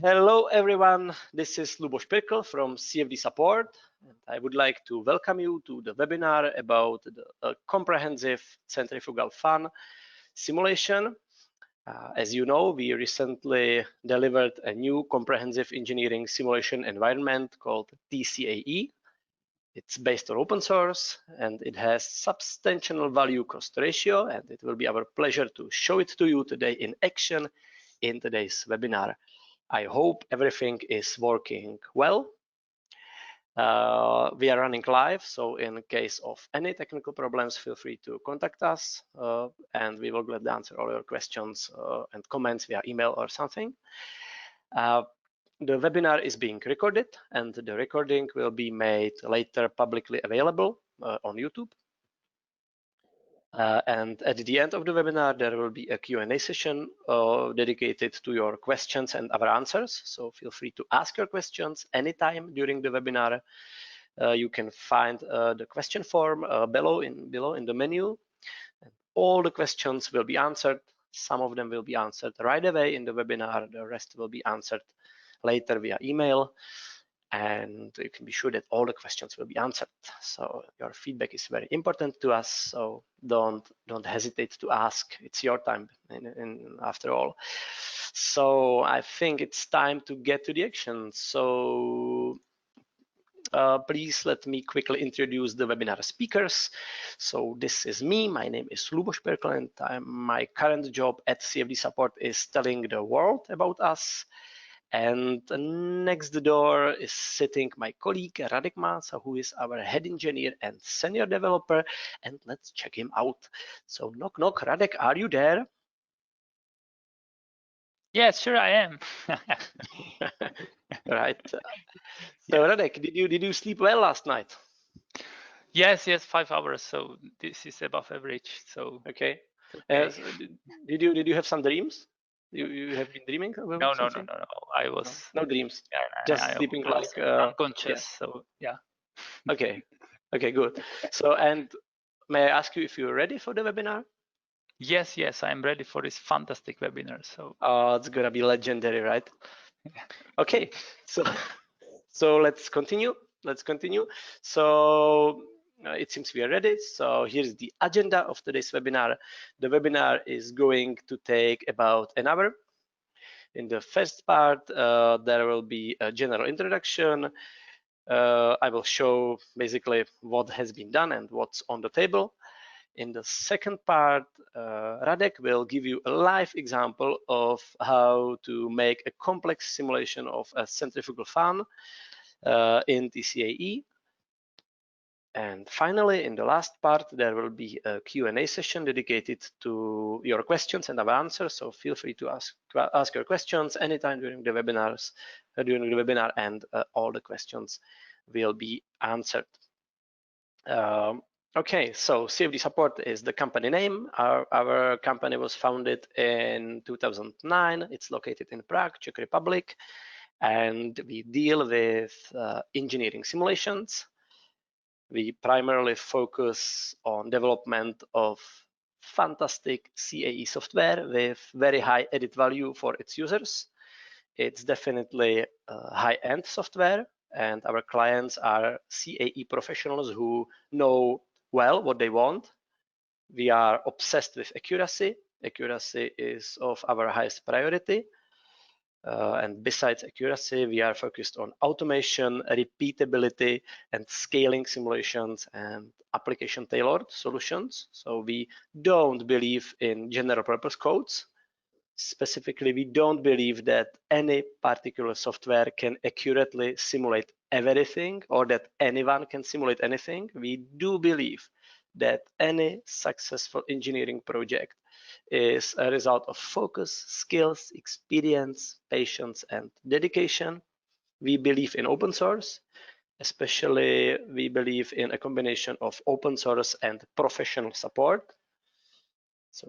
Hello everyone, this is Luboš Pirkl from CFD Support, and I would like to welcome you to the webinar about the comprehensive centrifugal fan simulation. As you know, we recently delivered a new comprehensive engineering simulation environment called TCAE. It's based on open source and it has substantial value cost ratio, and it will be our pleasure to show it to you today in action in today's webinar. I hope everything is working well. We are running live, so in case of any technical problems, feel free to contact us and we will gladly answer all your questions and comments via email or something. The webinar is being recorded and the recording will be made later publicly available on YouTube. And at the end of the webinar, there will be a Q&A session dedicated to your questions and our answers. So feel free to ask your questions anytime during the webinar. You can find the question form below in the menu. And all the questions will be answered. Some of them will be answered right away in the webinar. The rest will be answered later via email. And you can be sure that all the questions will be answered. So your feedback is very important to us. So don't hesitate to ask. It's your time, after all. So I think it's time to get to the action. So please let me quickly introduce the webinar speakers. So this is me. My name is Luboš Pirkl, and my current job at CFD Support is telling the world about us. And next door is sitting my colleague Radek Masa, who is our head engineer and senior developer. And let's check him out. So knock knock, Radek, are you there? Yes, sure I am. Right. So Radek, did you sleep well last night? Yes, 5 hours. So this is above average. So okay. Okay. So did you have some dreams? You have been dreaming about something? No. I was no dreams. Yeah, Just sleeping I was like unconscious. yeah. So yeah. Okay, good. So, and may I ask you if you're ready for the webinar? Yes, I'm ready for this fantastic webinar. So it's gonna be legendary, right? Okay, so let's continue. So it seems we are ready. So here's the agenda of today's webinar. The webinar is going to take about an hour. In the first part, there will be a general introduction. I will show basically what has been done and what's on the table. In the second part, Radek will give you a live example of how to make a complex simulation of a centrifugal fan in TCAE. And finally, in the last part, there will be a Q&A session dedicated to your questions and our answers. So feel free to ask your questions anytime during the webinar, and all the questions will be answered. Okay, so CFD Support is the company name. Our company was founded in 2009. It's located in Prague, Czech Republic, and we deal with engineering simulations. We primarily focus on development of fantastic CAE software with very high added value for its users. It's definitely high-end software, and our clients are CAE professionals who know well what they want. We are obsessed with accuracy. Accuracy is of our highest priority. And besides accuracy, we are focused on automation, repeatability, and scaling simulations and application-tailored solutions. So we don't believe in general purpose codes. Specifically, we don't believe that any particular software can accurately simulate everything or that anyone can simulate anything. We do believe that any successful engineering project is a result of focus, skills, experience, patience, and dedication. We believe in open source. Especially, we believe in a combination of open source and professional support.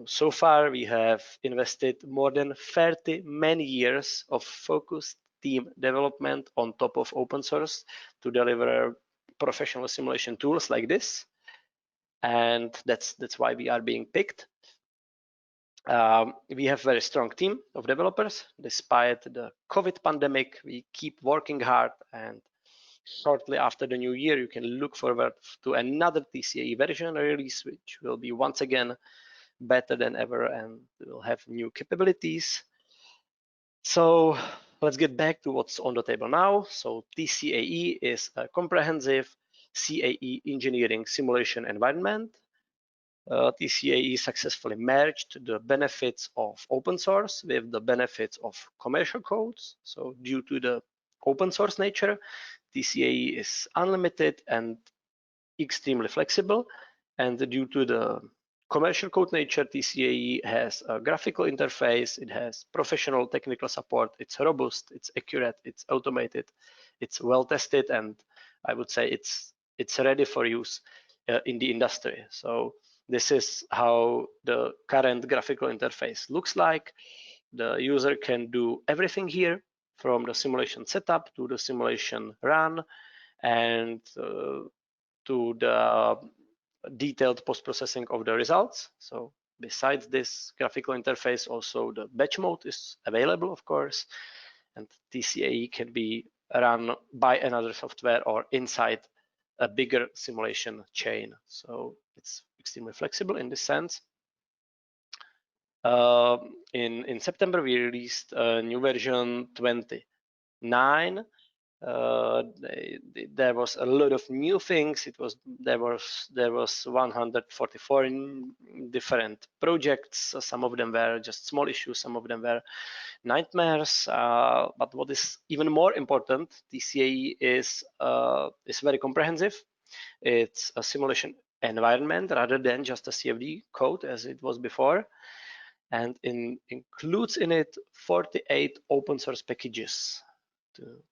So far, we have invested more than 30 many years of focused team development on top of open source to deliver professional simulation tools like this. And that's why we are being picked. We have a very strong team of developers. Despite the COVID pandemic, we keep working hard, and shortly after the new year, you can look forward to another TCAE version release, which will be once again better than ever and will have new capabilities. So let's get back to what's on the table now. So TCAE is a comprehensive CAE engineering simulation environment. TCAE successfully merged the benefits of open source with the benefits of commercial codes. So due to the open source nature, TCAE is unlimited and extremely flexible. And due to the commercial code nature, TCAE has a graphical interface, it has professional technical support, it's robust, it's accurate, it's automated, it's well tested, and I would say it's ready for use in the industry. So this is how the current graphical interface looks like. The user can do everything here, from the simulation setup to the simulation run, and to the detailed post-processing of the results. So besides this graphical interface, also the batch mode is available, of course, and TCAE can be run by another software or inside a bigger simulation chain. So it's extremely flexible in this sense. In September, we released a new version 29. There was a lot of new things. There was 144 different projects. Some of them were just small issues. Some of them were nightmares. But what is even more important, TCAE is very comprehensive. It's a simulation environment rather than just a CFD code as it was before, and includes in it 48 open source packages.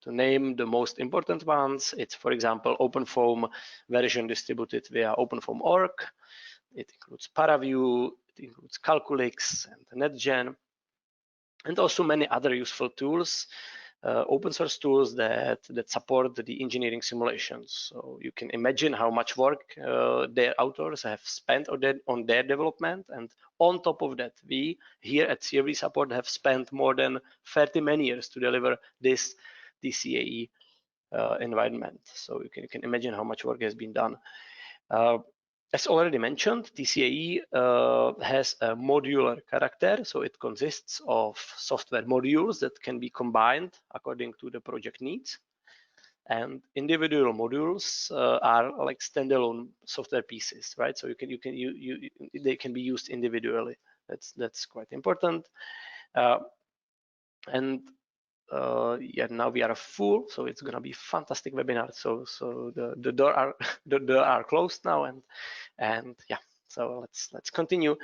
To name the most important ones, it's, for example, OpenFOAM version distributed via OpenFOAM.org. It includes ParaView, it includes Calculix and NetGen, and also many other useful tools, open source tools that support the engineering simulations. So you can imagine how much work their authors have spent on their development. And on top of that, we here at CFD Support have spent more than 30 man years to deliver this TCAE environment. So you can imagine how much work has been done. As already mentioned, TCAE has a modular character, so it consists of software modules that can be combined according to the project needs. And individual modules are like standalone software pieces, right? So they can be used individually. That's quite important. Yeah, now we are full, so it's gonna be fantastic webinar. So the door are closed now, and yeah. So let's continue.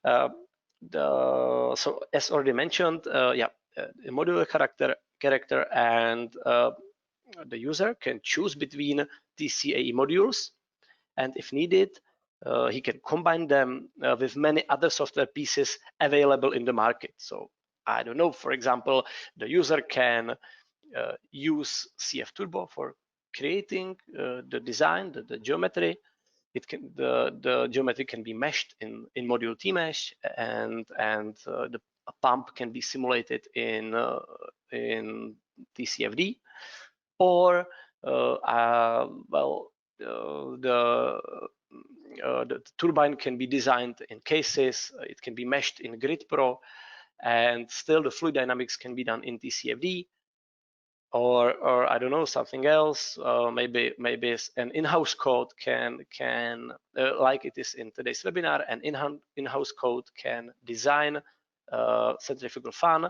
So as already mentioned, yeah, the modular character and the user can choose between TCAE modules, and if needed, he can combine them with many other software pieces available in the market. So I don't know, for example, the user can use CF Turbo for creating the design, the geometry. The geometry can be meshed in module TMesh, and the pump can be simulated in TCFD, or well, the turbine can be designed in cases. It can be meshed in Grid Pro, and still the fluid dynamics can be done in TCFD, or I don't know, something else. Maybe an in-house code can like it is in today's webinar, an in-house code can design centrifugal fan.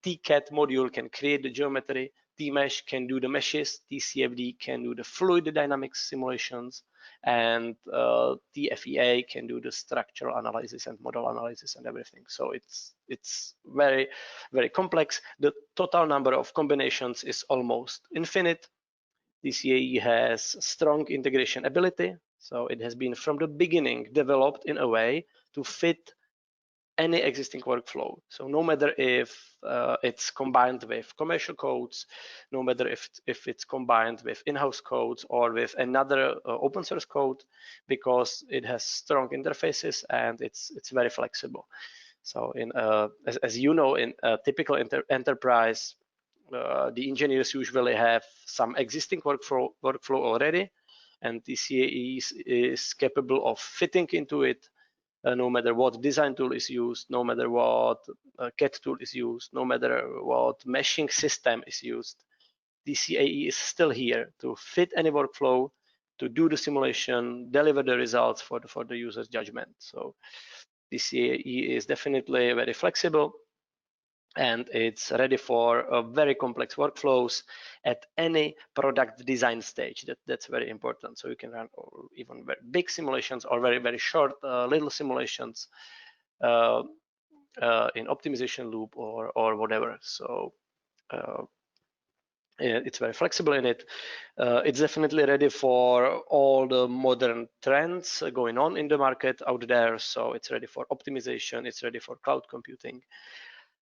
TCAT module can create the geometry. TMesh can do the meshes. TCFD can do the fluid dynamics simulations, and TFEA can do the structural analysis and model analysis and everything. So it's very, very complex. The total number of combinations is almost infinite. TCAE has strong integration ability, so it has been from the beginning developed in a way to fit any existing workflow. So no matter if it's combined with commercial codes, no matter if it's combined with in-house codes or with another open source code, because it has strong interfaces and it's very flexible. So as you know, in a typical enterprise, the engineers usually have some existing workflow already, and TCAE is capable of fitting into it, no matter what design tool is used, no matter what CAD tool is used, no matter what meshing system is used. TCAE is still here to fit any workflow, to do the simulation, deliver the results for the user's judgment. So TCAE is definitely very flexible, and it's ready for very complex workflows at any product design stage. That's very important. So you can run even very big simulations or very short little simulations in optimization loop or whatever. So it's very flexible in it. It's definitely ready for all the modern trends going on in the market out there. So it's ready for optimization. It's ready for cloud computing.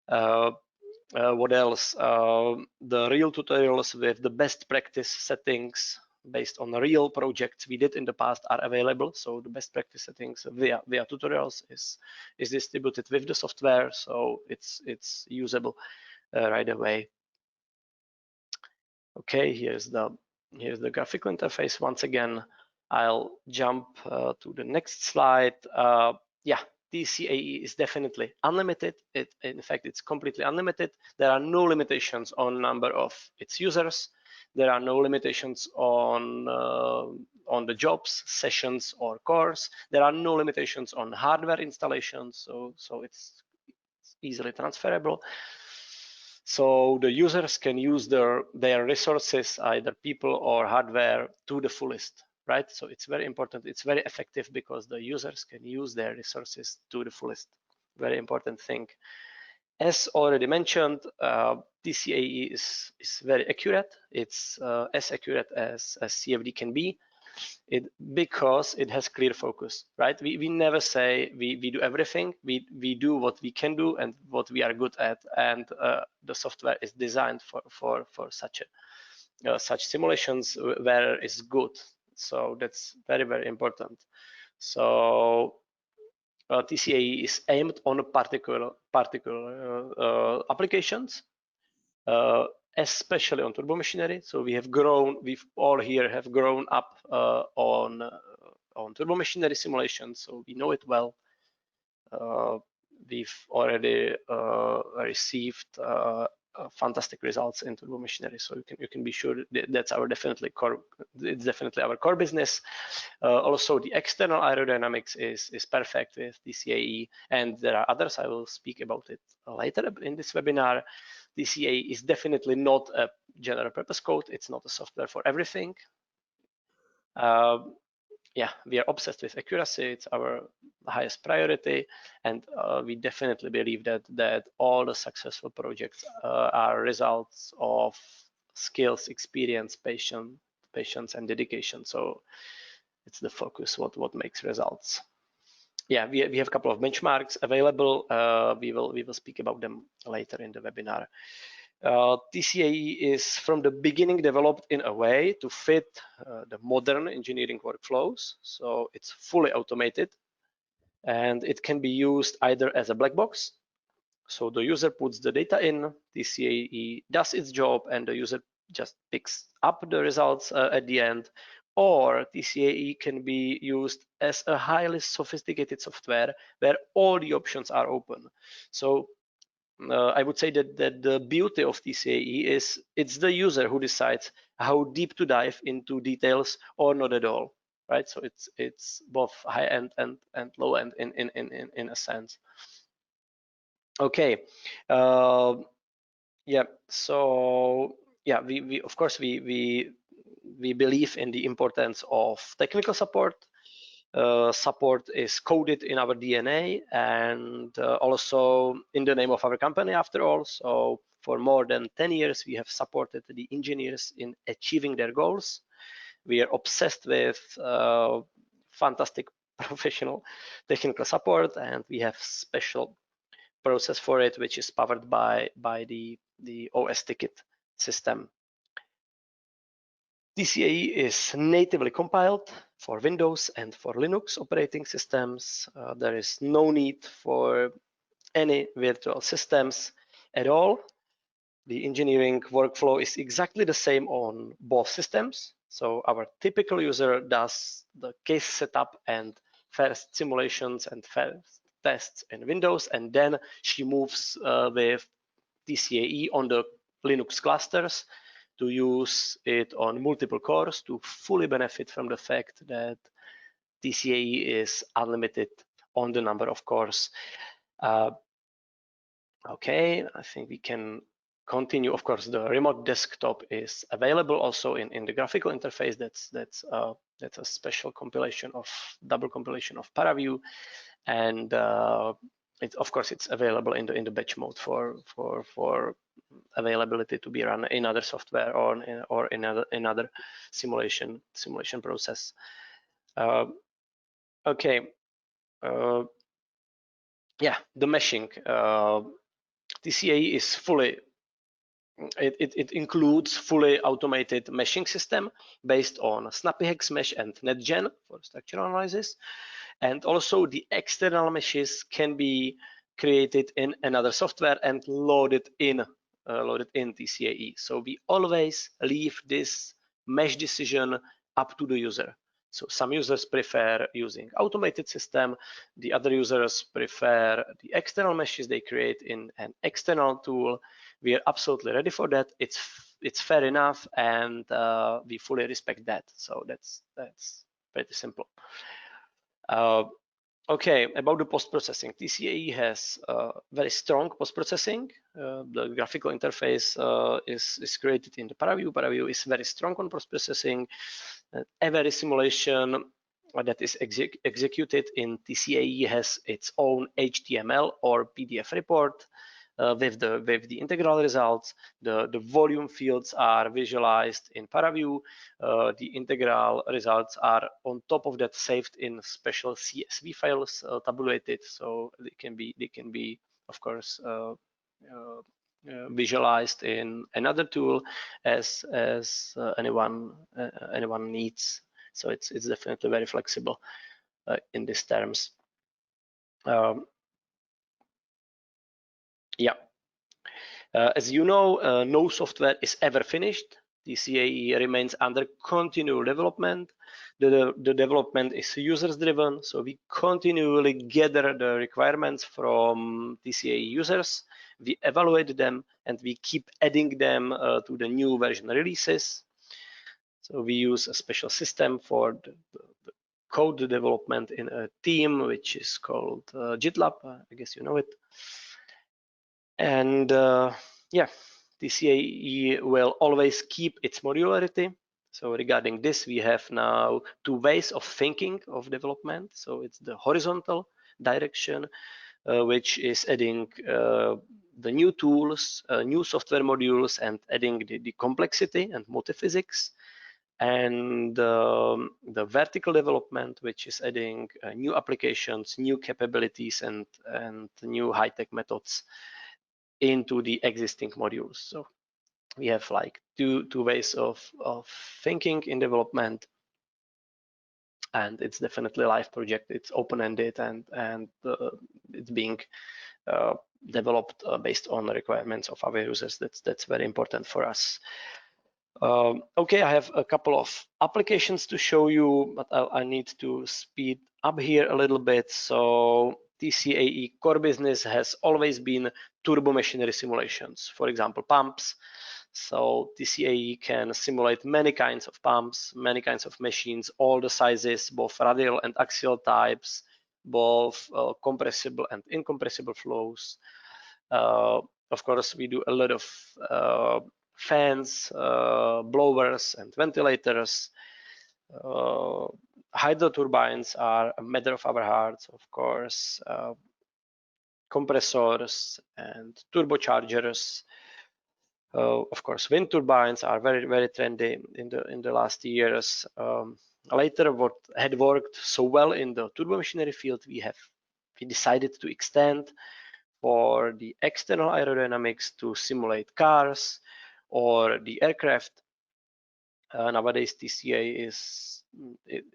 What else? The real tutorials with the best practice settings based on real projects we did in the past are available. So the best practice settings via tutorials is distributed with the software, so it's usable right away. Okay, here's the graphical interface. Once again, I'll jump to the next slide. Yeah, TCAE is definitely unlimited. In fact, it's completely unlimited. There are no limitations on number of its users. There are no limitations on the jobs, sessions, or cores. There are no limitations on hardware installations, so it's easily transferable. So the users can use their resources, either people or hardware, to the fullest, right? So it's very important. It's very effective because the users can use their resources to the fullest. Very important thing. As already mentioned, TCAE is very accurate. It's as accurate as CFD can be. Because it has clear focus, right? We never say we do everything. We do what we can do and what we are good at, and the software is designed for such simulations where it's good. So that's very important. So TCAE is aimed on particular applications, especially on turbomachinery. So we've all here have grown up on turbomachinery simulations, so we know it well. We've already received fantastic results in turbomachinery, so you can be sure that's our definitely core. It's definitely our core business. Also, the external aerodynamics is perfect with TCAE, and there are others. I will speak about it later in this webinar. TCAE is definitely not a general purpose code. It's not a software for everything. Yeah, we are obsessed with accuracy. It's our highest priority, and we definitely believe that all the successful projects are results of skills, experience, patience, and dedication. So it's the focus what makes results. Yeah, we have a couple of benchmarks available. We will speak about them later in the webinar. TCAE is from the beginning developed in a way to fit the modern engineering workflows. So it's fully automated, and it can be used either as a black box. So the user puts the data in, TCAE does its job, and the user just picks up the results at the end. Or TCAE can be used as a highly sophisticated software where all the options are open. So I would say that the beauty of TCAE is it's the user who decides how deep to dive into details or not at all, right? So it's both high end and low end in a sense. Okay, yeah. So yeah, we of course we believe in the importance of technical support. Support is coded in our DNA, and also in the name of our company after all. So for more than 10 years, we have supported the engineers in achieving their goals. We are obsessed with fantastic professional technical support, and we have special process for it, which is powered by the OS ticket system. TCAE is natively compiled for Windows and for Linux operating systems. There is no need for any virtual systems at all. The engineering workflow is exactly the same on both systems. So our typical user does the case setup and first simulations and first tests in Windows, and then she moves with TCAE on the Linux clusters to use it on multiple cores to fully benefit from the fact that TCAE is unlimited on the number of cores. Okay, I think we can continue. Of course, the remote desktop is available also in the graphical interface. That's a special compilation of double compilation of ParaView, and of course it's available in the batch mode for availability to be run in other software or in another simulation process. Okay. Yeah, the meshing. TCAE is fully, it includes fully automated meshing system based on SnappyHex Mesh and NetGen for structural analysis. And also the external meshes can be created in another software and loaded in TCAE. So we always leave this mesh decision up to the user. So some users prefer using automated system. The other users prefer the external meshes they create in an external tool. We are absolutely ready for that. It's fair enough, and we fully respect that. So that's pretty simple. Okay, about the post-processing. TCAE has very strong post-processing. The graphical interface is created in the ParaView. ParaView is very strong on post-processing. Every simulation that is executed in TCAE has its own HTML or PDF report with the integral results. The volume fields are visualized in ParaView. The integral results are on top of that saved in special CSV files, tabulated, so they can be of course visualized in another tool as anyone needs. So it's definitely very flexible in these terms. Yeah. As you know, no software is ever finished. TCAE remains under continual development. The development is users driven, so we continually gather the requirements from TCAE users, we evaluate them, and we keep adding them to the new version releases. So we use a special system for the code development in a team, which is called GitLab. I guess you know it. And yeah, TCAE will always keep its modularity. So regarding this, we have now two ways of thinking of development. So it's the horizontal direction, which is adding the new tools, new software modules, and adding the complexity and multiphysics. And the vertical development, which is adding new applications, new capabilities, and new high-tech methods into the existing modules. So we have like two ways of thinking in development, and it's definitely a live project. It's open-ended, and it's being developed based on the requirements of our users. That's very important for us. Okay, I have a couple of applications to show you, but I need to speed up here a little bit. So TCAE core business has always been turbo machinery simulations, for example, pumps. So TCAE can simulate many kinds of pumps, many kinds of machines, all the sizes, both radial and axial types, both compressible and incompressible flows. Of course, we do a lot of fans, blowers, and ventilators. Hydro turbines are a matter of our hearts, of course. Compressors and turbochargers. Of course, wind turbines are very, very trendy in the last years. Later, what had worked so well in the turbo machinery field, we decided to extend for the external aerodynamics to simulate cars or the aircraft. Nowadays, TCAE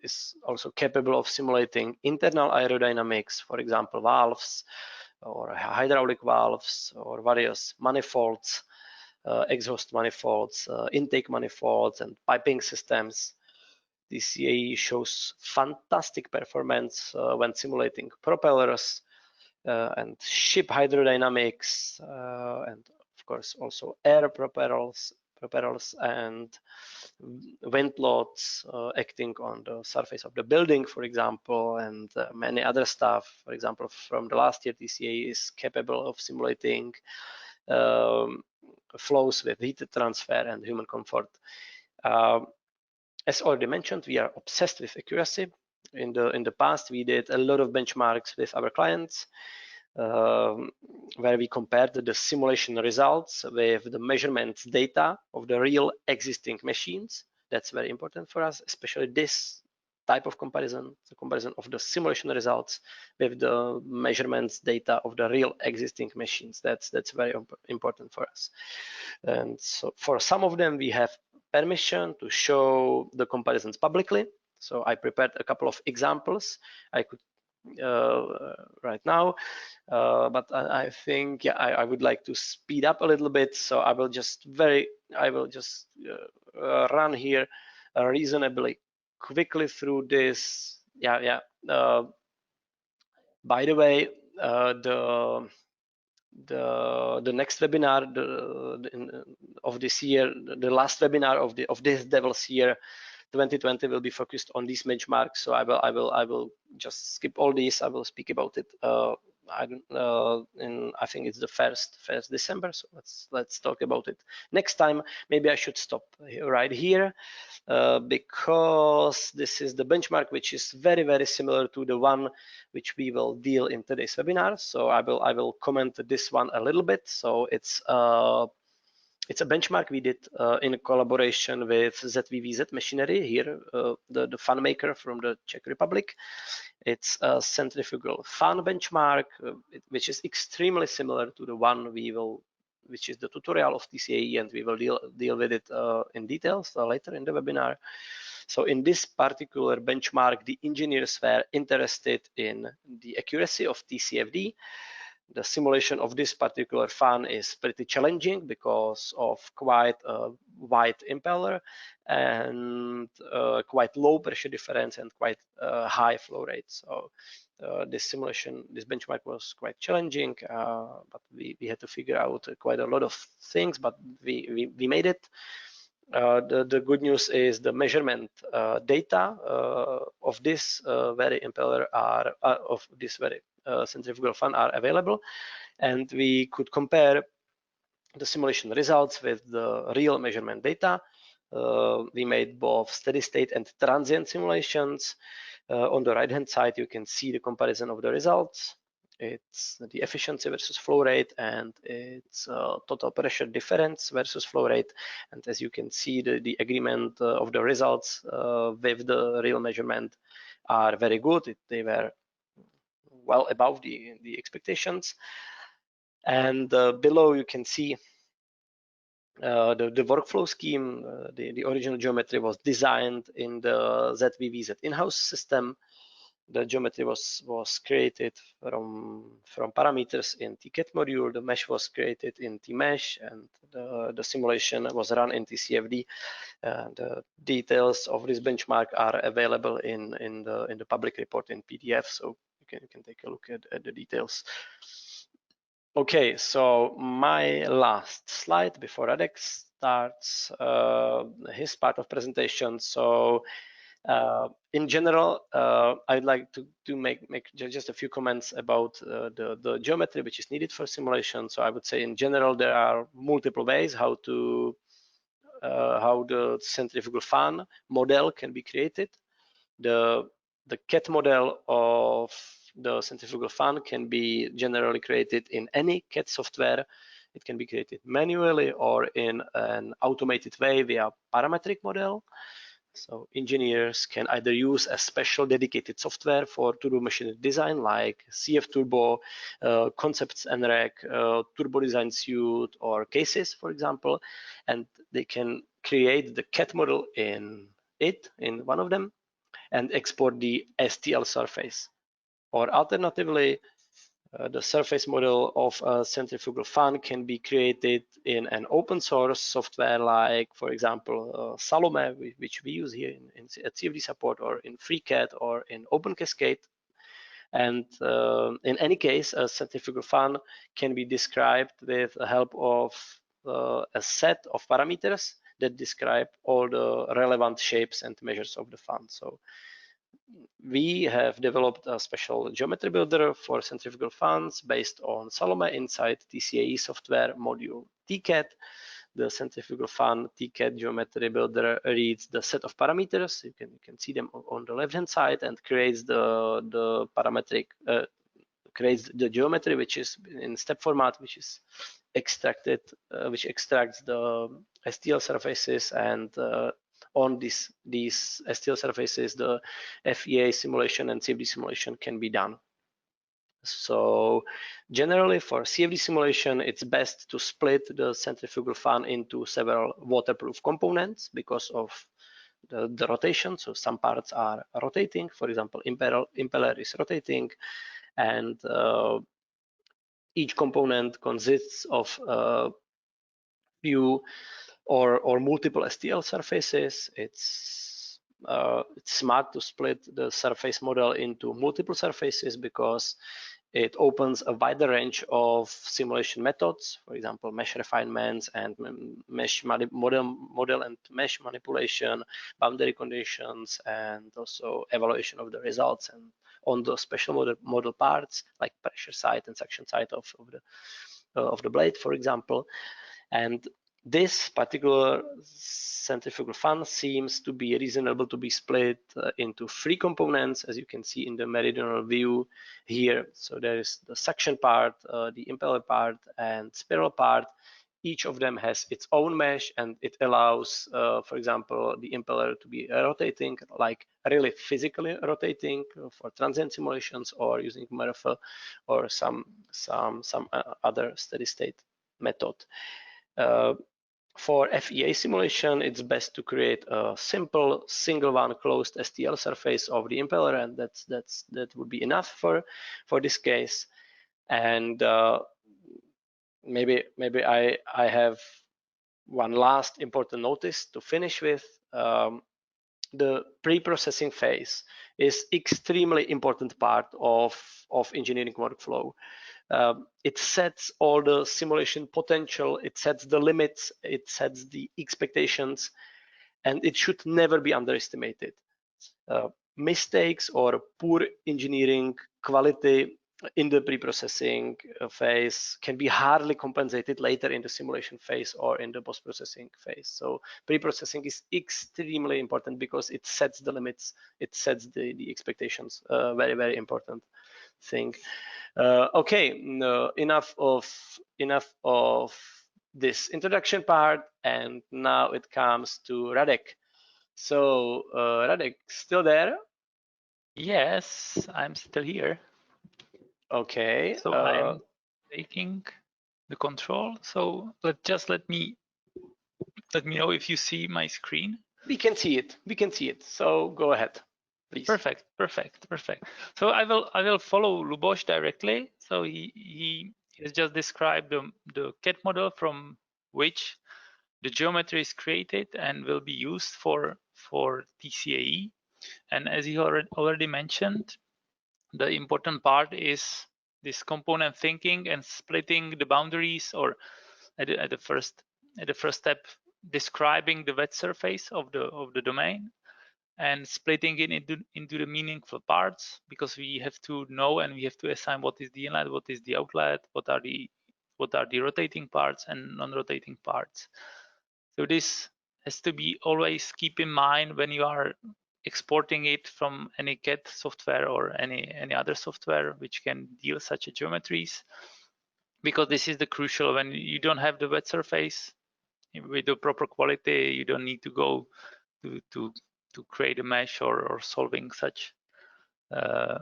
is also capable of simulating internal aerodynamics, for example, valves, or hydraulic valves, or various manifolds, exhaust manifolds, intake manifolds, and piping systems. TCAE shows fantastic performance when simulating propellers and ship hydrodynamics, and of course also air propellers and wind loads acting on the surface of the building, for example, and many other stuff. For example, from the last year, TCAE is capable of simulating flows with heat transfer and human comfort. As already mentioned, we are obsessed with accuracy. In the past, we did a lot of benchmarks with our clients, where we compared the simulation results with the measurements data of the real existing machines. That's very important for us, especially this type of comparison, the comparison of the simulation results with the measurements data of the real existing machines. That's very important for us. And so for some of them, we have permission to show the comparisons publicly. So I prepared a couple of examples I could right now, but I think I would like to speed up a little bit. So I will just run here reasonably quickly through this. By the way, the next webinar of this year, the last webinar of this Devil's Year 2020 will be focused on these benchmarks. So I will just skip all these. I will speak about it. I think it's the first December. So let's talk about it next time. Maybe I should stop right here because this is the benchmark, which is very similar to the one which we will deal in today's webinar. So I will comment this one a little bit. So it's a benchmark we did in collaboration with ZVVZ Machinery here, the fan maker from the Czech Republic. It's a centrifugal fan benchmark, which is extremely similar to the one which is the tutorial of TCAE, and we will deal with it in details later in the webinar. So in this particular benchmark, the engineers were interested in the accuracy of TCFD. The simulation of this particular fan is pretty challenging because of quite a wide impeller and quite low pressure difference and quite high flow rate. So this benchmark was quite challenging, but we had to figure out quite a lot of things, but we made it. The good news is the measurement data of this very impeller of this very centrifugal fan are available, and we could compare the simulation results with the real measurement data. We made both steady state and transient simulations. On the right hand side, you can see the comparison of the results. It's the efficiency versus flow rate, and it's total pressure difference versus flow rate. And as you can see, the agreement of the results with the real measurement are very good. They were well above the expectations. And below you can see the workflow scheme. The original geometry was designed in the ZVVZ in-house system. The geometry was created from parameters in TCAE module. The mesh was created in TMesh, and the simulation was run in TCFD. The details of this benchmark are available in the public report in PDF, so you can take a look at the details. Okay, so my last slide before Radek starts his part of presentation. So in general, I'd like to make just a few comments about the geometry which is needed for simulation. So I would say in general there are multiple ways how the centrifugal fan model can be created. The CAD model of the centrifugal fan can be generally created in any CAD software. It can be created manually or in an automated way via parametric model. So engineers can either use a special dedicated software to do machine design like CF Turbo, Concepts NREC, Turbo Design Suite, or Cases, for example, and they can create the CAD model in one of them and export the STL surface. Or alternatively, The surface model of a centrifugal fan can be created in an open source software like, for example, Salome, which we use here at CFD support, or in FreeCAD or in OpenCascade. And in any case, a centrifugal fan can be described with the help of a set of parameters that describe all the relevant shapes and measures of the fan. So we have developed a special geometry builder for centrifugal fans based on Salome inside TCAE software module TCAD. The centrifugal fan TCAD geometry builder reads the set of parameters. You can see them on the left-hand side, and creates the parametric creates the geometry, which is in step format, which is extracted, which extracts the STL surfaces, and on these STL surfaces, the FEA simulation and CFD simulation can be done. So generally for CFD simulation, it's best to split the centrifugal fan into several waterproof components because of the rotation. So some parts are rotating. For example, impeller is rotating, and each component consists of few or multiple STL surfaces. It's smart to split the surface model into multiple surfaces because it opens a wider range of simulation methods, for example, mesh refinements and mesh model and mesh manipulation, boundary conditions, and also evaluation of the results and on the special model parts like pressure side and suction side of the blade, for example. And this particular centrifugal fan seems to be reasonable to be split into three components, as you can see in the meridional view here. So there is the suction part, the impeller part, and spiral part. Each of them has its own mesh, and it allows, for example, the impeller to be rotating, like really physically rotating for transient simulations, or using MRF or some other steady state method. For FEA simulation, it's best to create a simple single one closed STL surface of the impeller, and that would be enough for this case. And maybe I have one last important notice to finish with. The pre-processing phase is extremely important part of engineering workflow. It sets all the simulation potential, it sets the limits, it sets the expectations, and it should never be underestimated. Mistakes or poor engineering quality in the pre-processing phase can be hardly compensated later in the simulation phase or in the post-processing phase. So pre-processing is extremely important because it sets the limits, it sets the expectations. Very, very important thing. Okay, no, enough of this introduction part, and now it comes to Radek. So Radek, still there? Yes, I'm still here. Okay. So I'm taking the control. So let me know if you see my screen. We can see it. We can see it. So go ahead, please. Perfect. So I will follow Luboš directly. So he has just described the CAD model from which the geometry is created and will be used for TCAE. And as he already mentioned, the important part is this component thinking and splitting the boundaries, or at the first step, describing the wet surface of the domain and splitting it into the meaningful parts, because we have to know and we have to assign what is the inlet, what is the outlet, what are the rotating parts and non-rotating parts. So this has to be always keep in mind when you are exporting it from any CAD software or any other software which can deal such geometries, because this is the crucial. When you don't have the wet surface with the proper quality, you don't need to go to create a mesh or solving such a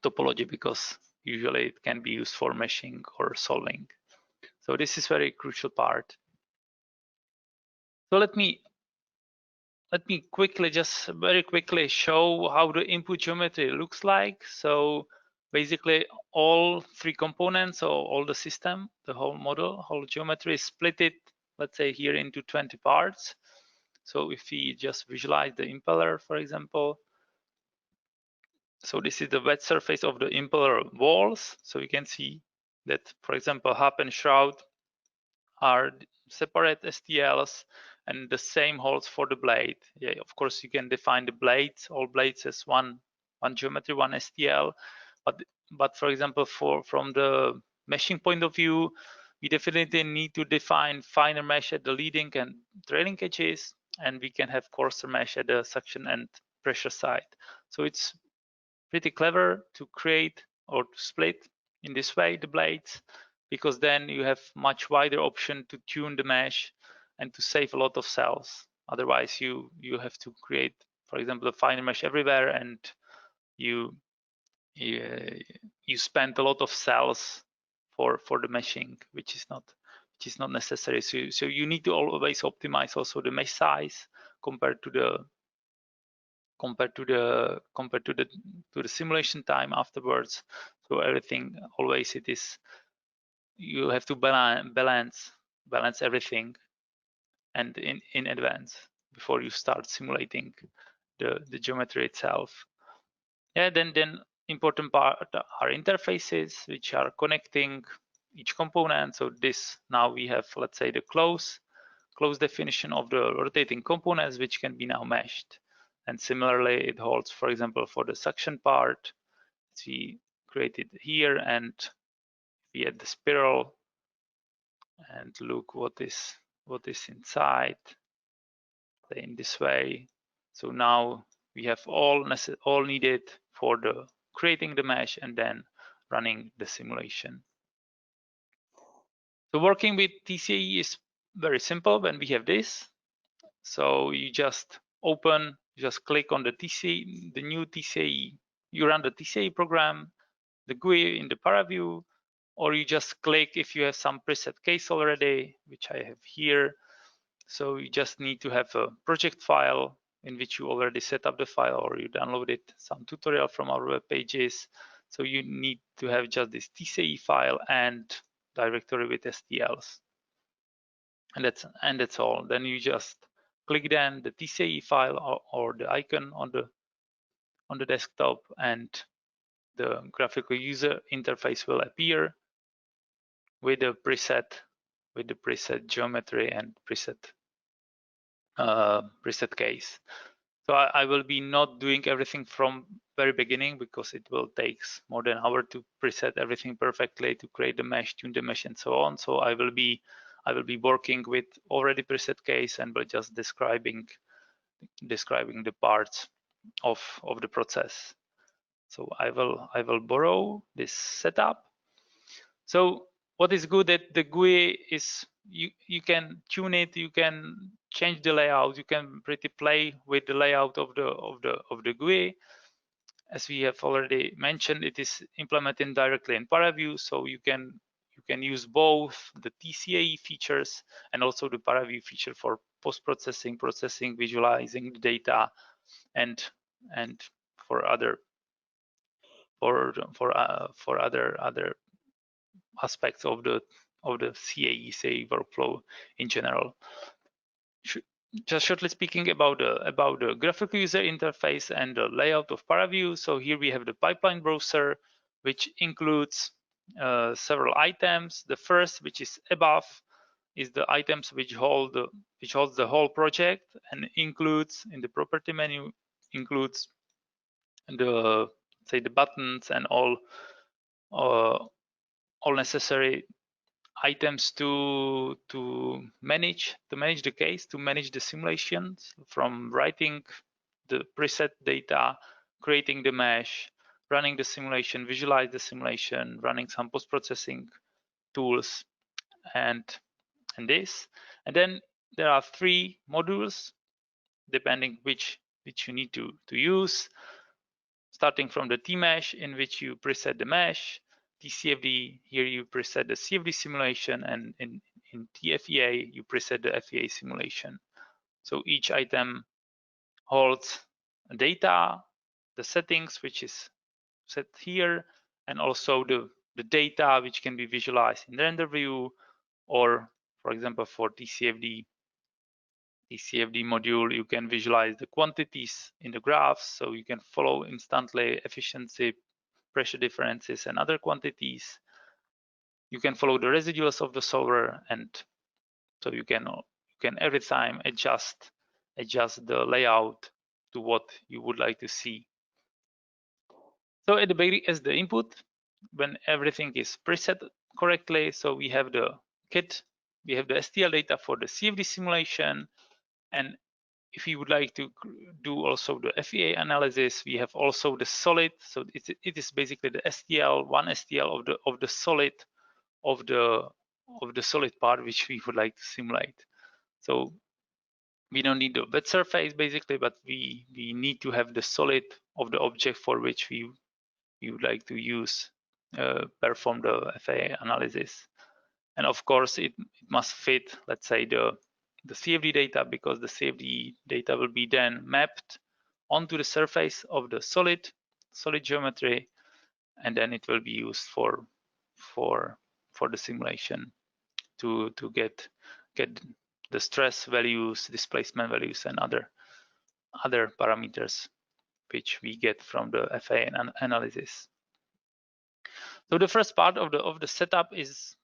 topology, because usually it can be used for meshing or solving. So this is very crucial part. So let me let me quickly, just very quickly show how the input geometry looks like. So basically all three components, or all the system, the whole model, whole geometry is split it, let's say here, into 20 parts. So if we just visualize the impeller, for example, so this is the wet surface of the impeller walls. So you can see that, for example, hub and shroud are separate STLs, and the same holds for the blade. Yeah, of course, you can define the blades, all blades, as one geometry, one STL. But for example, from the meshing point of view, we definitely need to define finer mesh at the leading and trailing edges, and we can have coarser mesh at the suction and pressure side. So it's pretty clever to create or to split in this way the blades, because then you have much wider option to tune the mesh and to save a lot of cells. Otherwise you have to create, for example, the finer mesh everywhere, and you spend a lot of cells for the meshing, which is not necessary. So you need to always optimize also the mesh size compared to the simulation time afterwards. So everything, always it is, you have to balance everything, and in advance, before you start simulating the geometry itself. Yeah, then important part are interfaces, which are connecting each component. So this, now we have, let's say, the close definition of the rotating components, which can be now meshed. And similarly, it holds, for example, for the suction part. We created here, and we add the spiral, and look what is inside, in this way. So now we have all needed for the creating the mesh and then running the simulation. So working with TCAE is very simple when we have this. So you just click on the TCAE, the new TCAE. You run the TCAE program, the GUI in the ParaView, or you just click if you have some preset case already, which I have here. So you just need to have a project file in which you already set up the file, or you downloaded some tutorial from our web pages. So you need to have just this TCAE file and directory with STLs. And that's all. Then you just click then the TCAE file or the icon on the desktop, and the graphical user interface will appear with the preset geometry and preset case. So I will be not doing everything from very beginning, because it will take more than an hour to preset everything perfectly, to create the mesh, tune the mesh, and so on. So I will be working with already preset case, and just describing the parts of the process. So I will borrow this setup. So what is good at the GUI is you can tune it, you can change the layout, you can pretty play with the layout of the GUI. As we have already mentioned, it is implemented directly in ParaView, so you can use both the TCAE features and also the ParaView feature for post-processing, visualizing the data, and for other other aspects of the CAE workflow in general. Just shortly speaking about the graphical user interface and the layout of ParaView. So here we have the pipeline browser, which includes several items. The first, which is above, is the items which holds the whole project, and includes, in the property menu, includes the buttons and all necessary items to manage the case, to manage the simulations, from writing the preset data, creating the mesh, running the simulation, visualize the simulation, running some post-processing tools, and this. And then there are 3 modules, depending which you need to use, starting from the T-mesh, in which you preset the mesh, TCFD, here you preset the CFD simulation, and in TFEA, you preset the FEA simulation. So each item holds data, the settings which is set here, and also the data which can be visualized in the render view, or for example for TCFD module, you can visualize the quantities in the graphs, so you can follow instantly efficiency, pressure differences, and other quantities. You can follow the residuals of the solver, and so you can every time adjust the layout to what you would like to see. So at the beginning, as the input, when everything is preset correctly, so we have the kit, we have the STL data for the CFD simulation, and if you would like to do also the FEA analysis, we have also the solid. So it is basically the STL, one STL of the solid of the solid part which we would like to simulate. So we don't need the wet surface basically, but we need to have the solid of the object for which we would like to use perform the FEA analysis. And of course, it must fit, let's say, the CFD data, because the CFD data will be then mapped onto the surface of the solid geometry, and then it will be used for the simulation to get the stress values, displacement values, and other parameters which we get from the FEA analysis. So the first part of the setup is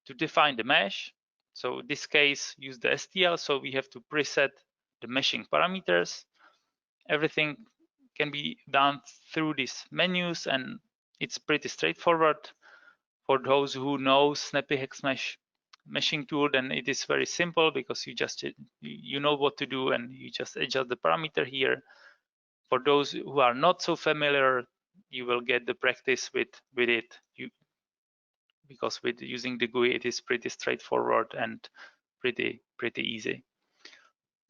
to define the mesh. So in this case, use the STL. So we have to preset the meshing parameters. Everything can be done through these menus, and it's pretty straightforward. For those who know Snappy Hex Mesh meshing tool, then it is very simple, because you know what to do, and you just adjust the parameter here. For those who are not so familiar, you will get the practice with it. Because with using the GUI, it is pretty straightforward and pretty easy.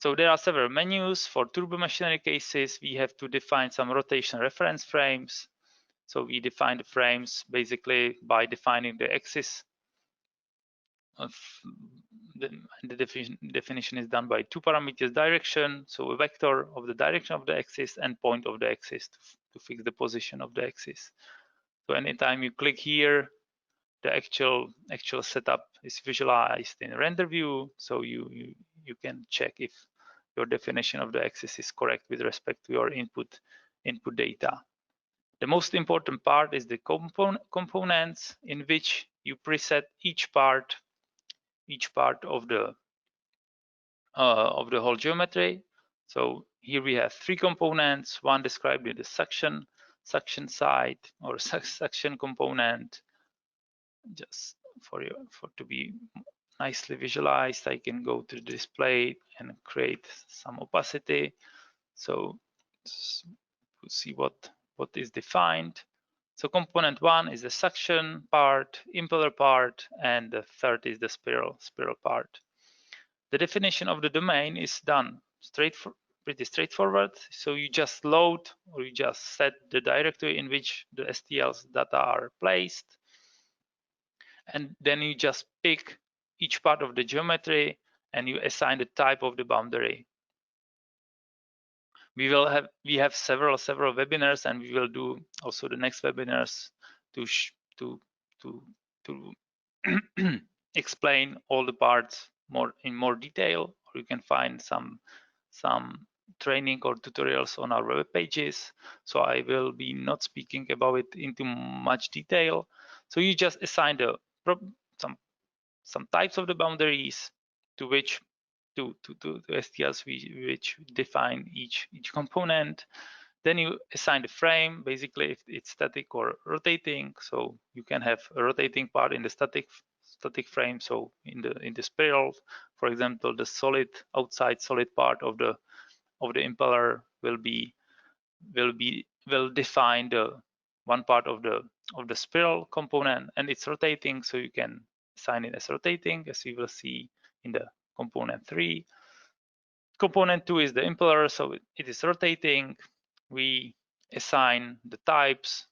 So there are several menus. For turbo machinery cases, we have to define some rotation reference frames. So we define the frames basically by defining the axis. The definition is done by two parameters: direction, so a vector of the direction of the axis, and point of the axis to fix the position of the axis. So anytime you click here, the actual setup is visualized in render view, so you can check if your definition of the axis is correct with respect to your input data. The most important part is the components, in which you preset each part of the whole geometry. So here we have three components: one described in the suction side, or suction component. Just for to be nicely visualized, I can go to the display and create some opacity. So see what is defined. So component one is the suction part, impeller part, and the third is the spiral part. The definition of the domain is done pretty straightforward. So you just load, or you just set the directory in which the STL's data are placed, and then you just pick each part of the geometry and you assign the type of the boundary. We have several webinars, and we will do also the next webinars to explain all the parts in more detail, or you can find some training or tutorials on our web pages. So I will be not speaking about it into much detail. So you just assign some types of the boundaries to which to STLs which define each component. Then you assign the frame, basically if it's static or rotating. So you can have a rotating part in the static frame. So in the spiral, for example, the outside solid part of the impeller will define the one part of the spiral component, and it's rotating, so you can assign it as rotating, as we will see in the component 3. Component 2 is the impeller, so it is rotating. We assign the types.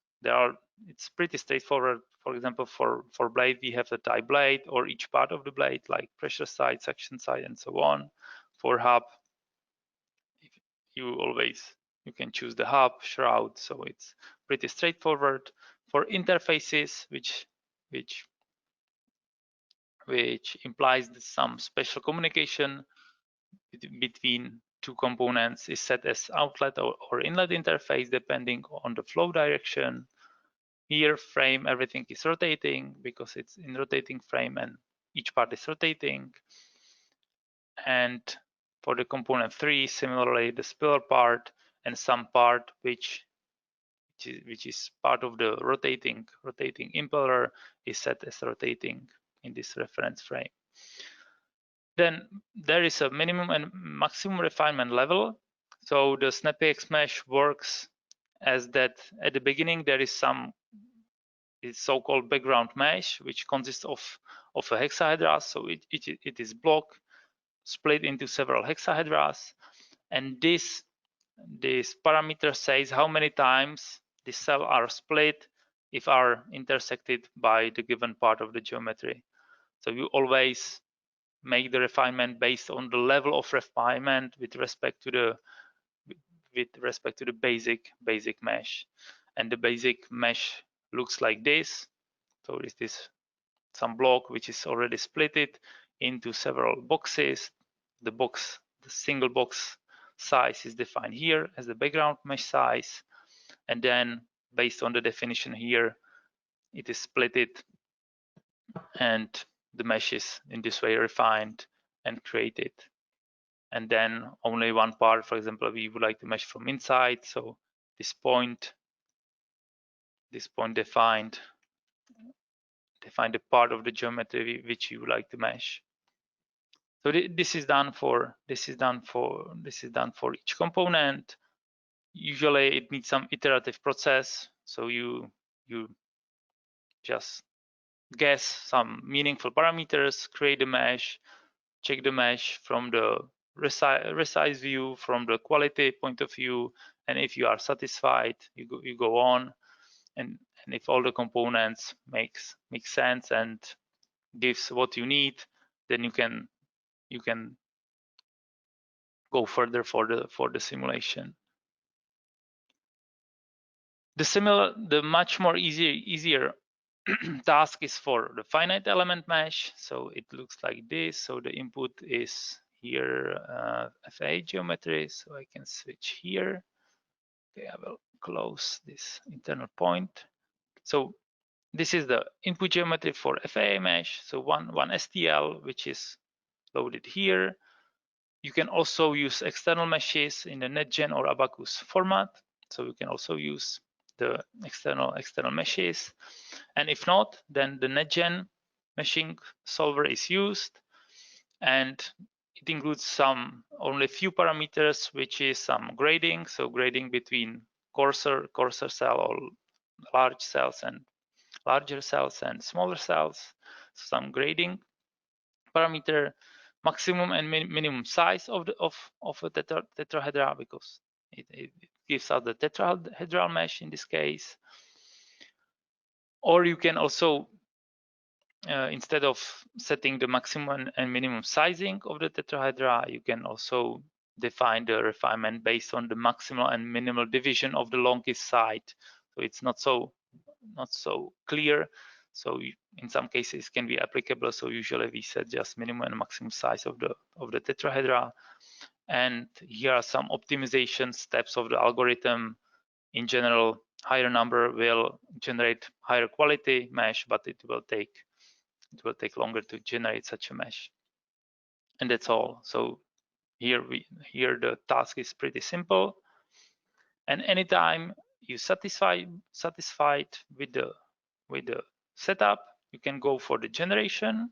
It's pretty straightforward. For example, for blade, we have the type blade, or each part of the blade, like pressure side, suction side, and so on. For hub, you can choose the hub, shroud, so it's pretty straightforward. For interfaces, which implies that some special communication between two components is set as outlet or inlet interface depending on the flow direction. Here frame, everything is rotating because it's in rotating frame and each part is rotating. And for the component 3, similarly, the spiller part and some part which is part of the rotating impeller is set as rotating in this reference frame. Then there is a minimum and maximum refinement level. So the SnappyX mesh works as that at the beginning there is some so-called background mesh which consists of a hexahedra. So it is block split into several hexahedras, and this parameter says how many times the cells are split if are intersected by the given part of the geometry. So you always make the refinement based on the level of refinement with respect to the basic mesh. And the basic mesh looks like this. So is this some block which is already splitted into several boxes. The single box size is defined here as the background mesh size, and then based on the definition here, it is splitted, and the mesh is in this way refined and created. And then only one part, for example, we would like to mesh from inside, so this point defined the part of the geometry which you would like to mesh. So this is done for each component. Usually it needs some iterative process, so you just guess some meaningful parameters, create a mesh, check the mesh from the resize view, from the quality point of view, and if you are satisfied, you go on, and if all the components make sense and gives what you need, then you can go further for the simulation. The much more easier task is for the finite element mesh. So it looks like this. So the input is here FA geometry. So I can switch here. Okay, I will close this internal point. So this is the input geometry for FA mesh. So one STL, which is loaded here. You can also use external meshes in the NetGen or Abacus format. So you can also use the external meshes. And if not, then the NetGen meshing solver is used, and it includes only few parameters, which is some grading. So grading between coarser cell or large cells and larger cells and smaller cells. So some grading parameter, maximum and minimum size of a tetrahedra, because it gives us the tetrahedral mesh in this case. Or you can also instead of setting the maximum and minimum sizing of the tetrahedra, you can also define the refinement based on the maximal and minimal division of the longest side. So it's not so clear. So in some cases it can be applicable. So usually we set just minimum and maximum size of the tetrahedra. And here are some optimization steps of the algorithm. In general, higher number will generate higher quality mesh, but it will take longer to generate such a mesh. And that's all. So here the task is pretty simple. And anytime you satisfied with the setup, you can go for the generation.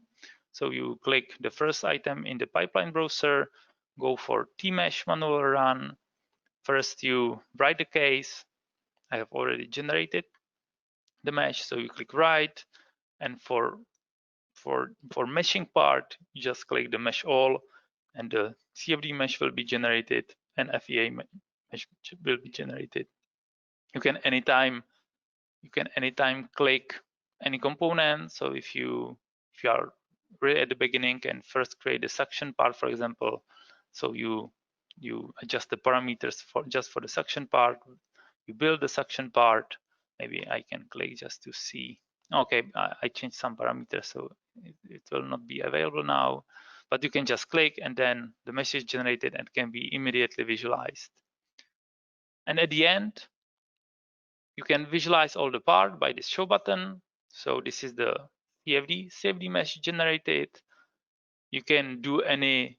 So you click the first item in the pipeline browser, go for tmesh manual run. First you write the case. I have already generated the mesh, so you click write, and for meshing part, you just click the mesh all, and the CFD mesh will be generated, and FEA mesh will be generated. You can anytime click any component. So if you are really at the beginning and first create the suction part, for example, so you you adjust the parameters for just for the suction part. You build the suction part. Maybe I can click just to see. Okay, I changed some parameters, so it will not be available now. But you can just click, and then the mesh is generated and can be immediately visualized. And at the end, you can visualize all the part by this show button. So this is the CFD mesh generated. You can do any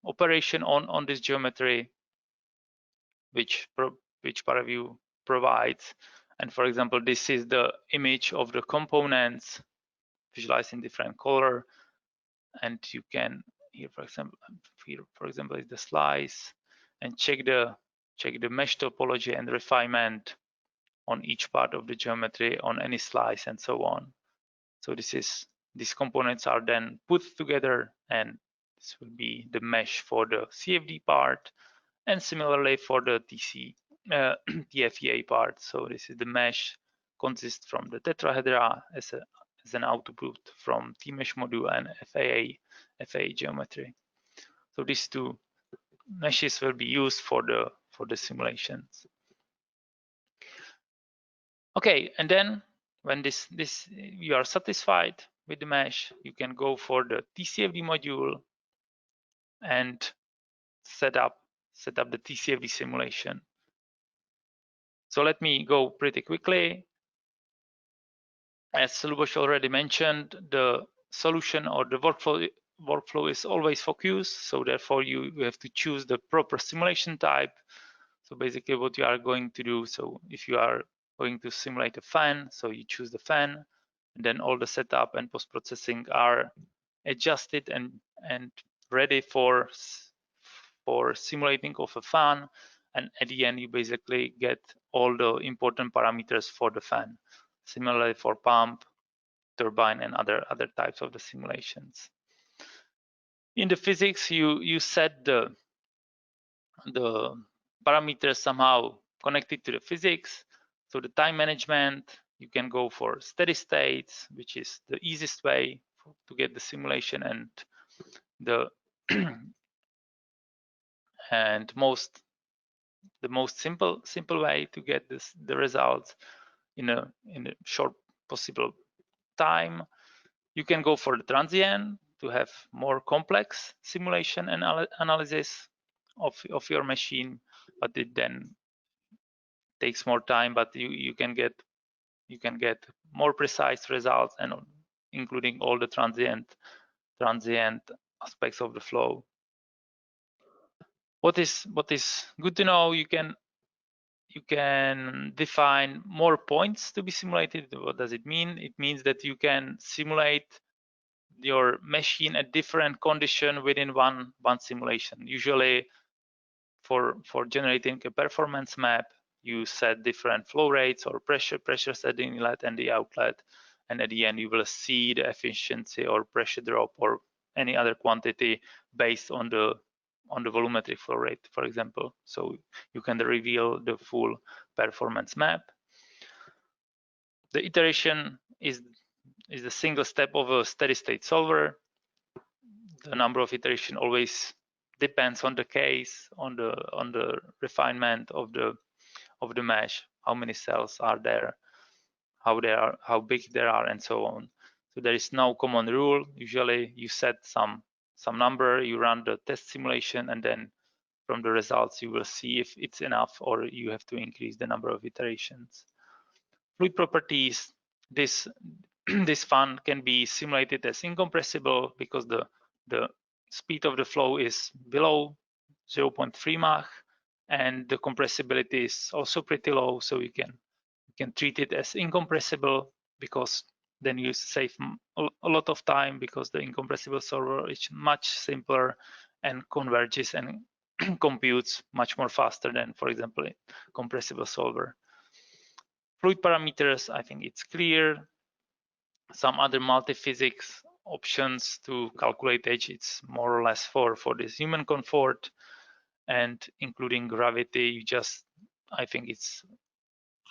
operation on this geometry which ParaView provides. And for example, this is the image of the components visualized in different color. And you can here, for example, is the slice, and check the mesh topology and refinement on each part of the geometry on any slice and so on. So these components are then put together, and this will be the mesh for the CFD part, and similarly for the TFEA part. So this is the mesh consists from the tetrahedra as an output from T-mesh module and FAA geometry. So these two meshes will be used for the simulations. Okay, and then when this you are satisfied with the mesh, you can go for the TCFD module and set up the TCFD simulation. So let me go pretty quickly. As Luboš already mentioned, the solution or the workflow is always focused. So therefore, you have to choose the proper simulation type. So basically, what you are going to do. So if you are going to simulate a fan, so you choose the fan, and then all the setup and post-processing are adjusted and ready for simulating of a fan. And at the end, you basically get all the important parameters for the fan. Similarly for pump, turbine, and other types of the simulations. In the physics, you set the parameters somehow connected to the physics. So the time management, you can go for steady states, which is the easiest way to get the simulation and the the most simple way to get the results in a short possible time. You can go for the transient to have more complex simulation and analysis of your machine, but it then takes more time, but you can get more precise results, and including all the transient aspects of the flow. What is good to know, you can define more points to be simulated. What does it mean? It means that you can simulate your machine at different condition within one simulation. Usually for generating a performance map, you set different flow rates or pressure set the inlet and the outlet, and at the end you will see the efficiency or pressure drop or any other quantity based on the volumetric flow rate, for example. So you can reveal the full performance map. The iteration is the single step of a steady state solver. The number of iteration always depends on the case, on the refinement of the mesh, how many cells are there, how big they are, and so on. So there is no common rule. Usually you set some number, you run the test simulation, and then from the results you will see if it's enough or you have to increase the number of iterations. Fluid properties, this fan can be simulated as incompressible because the speed of the flow is below 0.3 Mach, and the compressibility is also pretty low, so you can treat it as incompressible, because then you save a lot of time, because the incompressible solver is much simpler and converges and computes much more faster than, for example, a compressible solver. Fluid parameters, I think it's clear. Some other multi-physics options to calculate H, it's more or less for this human comfort, and including gravity, you just, I think it's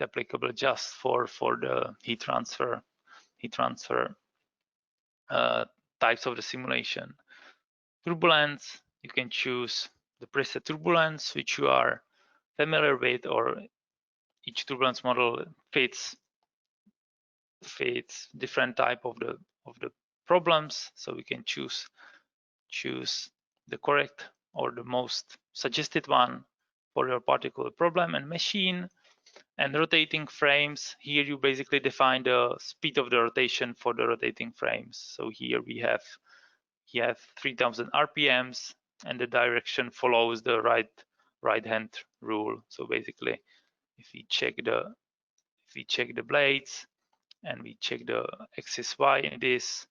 applicable just for the heat transfer types of the simulation. Turbulence, you can choose the preset turbulence, which you are familiar with, or each turbulence model fits different type of the problems, so we can choose the correct or the most suggested one for your particular problem and machine. And rotating frames, here you basically define the speed of the rotation for the rotating frames. So here we have 3000 RPMs, and the direction follows the right hand rule. So basically, if we check the blades and we check the axis Y in this,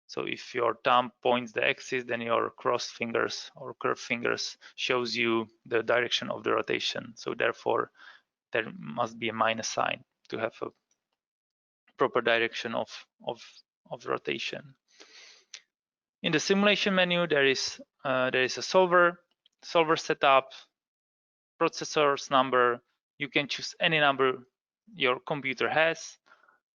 so if your thumb points the axis, then your crossed fingers or curved fingers shows you the direction of the rotation. So therefore, there must be a minus sign to have a proper direction of rotation. In the simulation menu, there is a solver setup, processor's number. You can choose any number your computer has.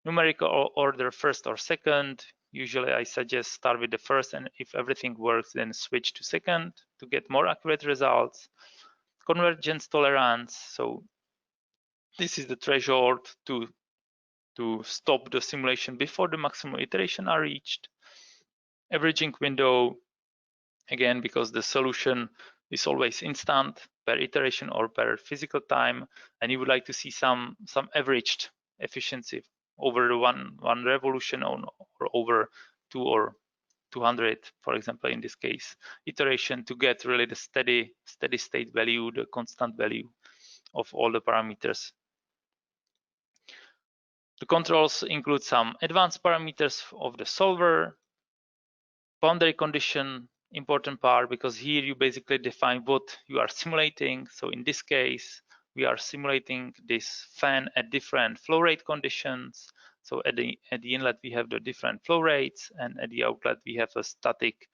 Numerical order first or second. Usually I suggest start with the first, and if everything works, then switch to second to get more accurate results. Convergence tolerance. So this is the threshold to stop the simulation before the maximum iteration are reached. Averaging window, again, because the solution is always instant per iteration or per physical time, and you would like to see some averaged efficiency over the one revolution or over 2 or 200, for example, in this case, iteration, to get really the steady state value, the constant value of all the parameters. The controls include some advanced parameters of the solver, boundary condition, important part, because here you basically define what you are simulating. So in this case, we are simulating this fan at different flow rate conditions. So at the inlet we have the different flow rates, and at the outlet we have a static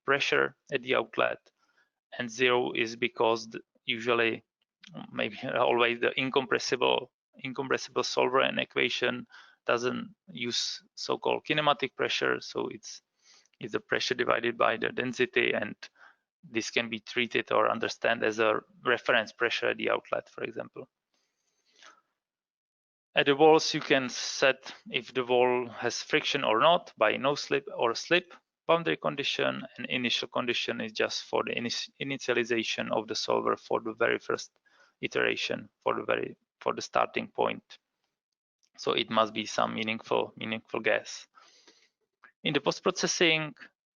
pressure at the outlet, and 0 is because usually, maybe always, the incompressible solver and equation doesn't use so-called kinematic pressure, so it's the pressure divided by the density, and this can be treated or understand as a reference pressure at the outlet, for example. At the walls, you can set if the wall has friction or not by no slip or slip boundary condition, and initial condition is just for the initialization of the solver for the very first iteration, for the starting point. So it must be some meaningful gas. In the post-processing,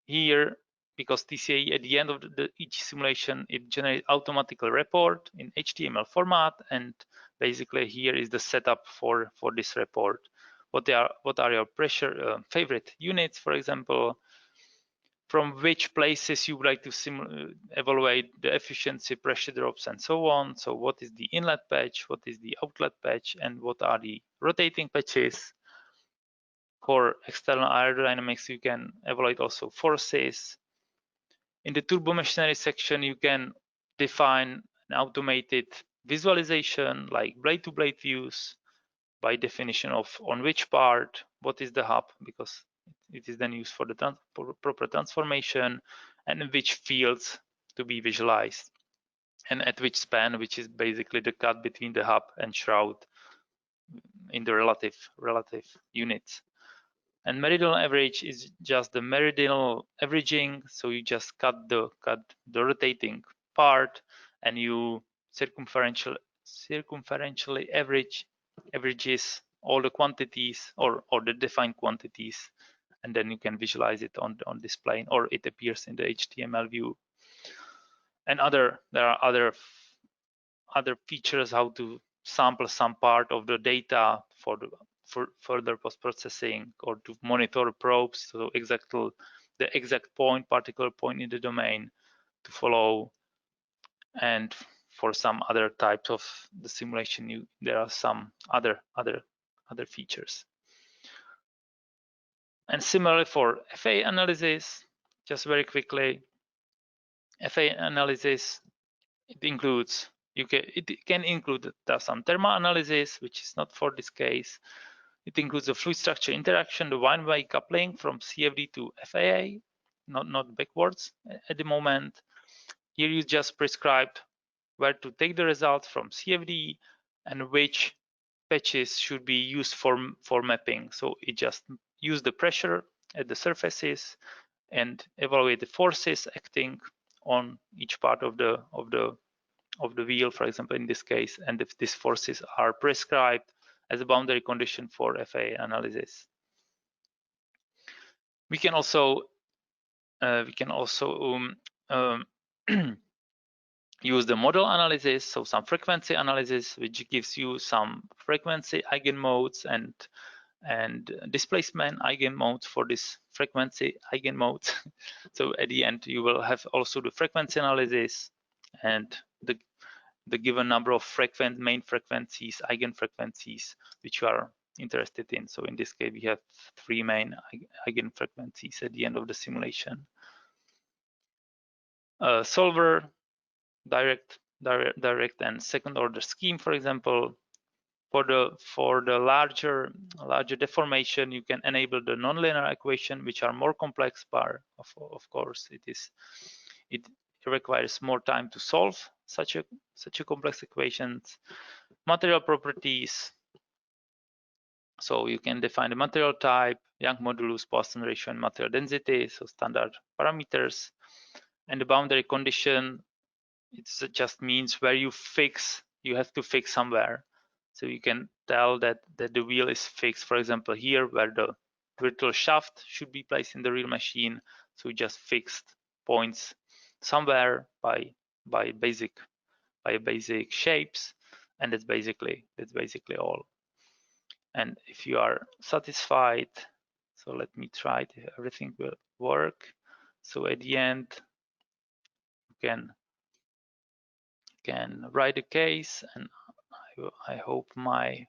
here, because TCAE at the end of each simulation, it generates automatically report in HTML format, and basically here is the setup for this report. What are your pressure favorite units, for example, from which places you would like to evaluate the efficiency, pressure drops, and so on. So what is the inlet patch, what is the outlet patch, and what are the rotating patches. For external aerodynamics, you can evaluate also forces. In the turbo machinery section, you can define an automated visualization like blade-to-blade views by definition of on which part, what is the hub, because it is then used for the proper transformation, and in which fields to be visualized, and at which span, which is basically the cut between the hub and shroud in the relative units. And meridional average is just the meridional averaging, so you just cut the rotating part, and you circumferentially averages all the quantities or the defined quantities, and then you can visualize it on this plane, or it appears in the HTML view. And there are other features, how to sample some part of the data for further post-processing, or to monitor probes, so the exact point, particular point in the domain to follow. And for some other types of the simulation, there are some other features. And similarly for FA analysis, just very quickly, FA analysis, it can include some thermal analysis, which is not for this case. It includes the fluid structure interaction, the one-way coupling from CFD to FAA, not backwards at the moment. Here you just prescribed where to take the results from CFD and which patches should be used for mapping. So it just use the pressure at the surfaces and evaluate the forces acting on each part of the wheel, for example, in this case, and if these forces are prescribed as a boundary condition for FA analysis. We can also use the model analysis, so some frequency analysis, which gives you some frequency eigenmodes and displacement eigenmodes for this frequency eigenmodes. So at the end, you will have also the frequency analysis and the given number of main frequencies, eigenfrequencies, which you are interested in. So in this case, we have 3 main eigenfrequencies at the end of the simulation. Solver, direct and second order scheme, for example. For the larger deformation, you can enable the nonlinear equation, which are more complex, but of course it requires more time to solve such a complex equations. Material properties, so you can define the material type, Young modulus, Poisson ratio, and material density, so standard parameters. And the boundary condition, it just means where you have to fix somewhere. So you can tell that the wheel is fixed, for example, here where the virtual shaft should be placed in the real machine. So we just fixed points somewhere by basic shapes, and that's basically all. And if you are satisfied, so let me try to everything will work. So at the end, you can write a case, and I hope my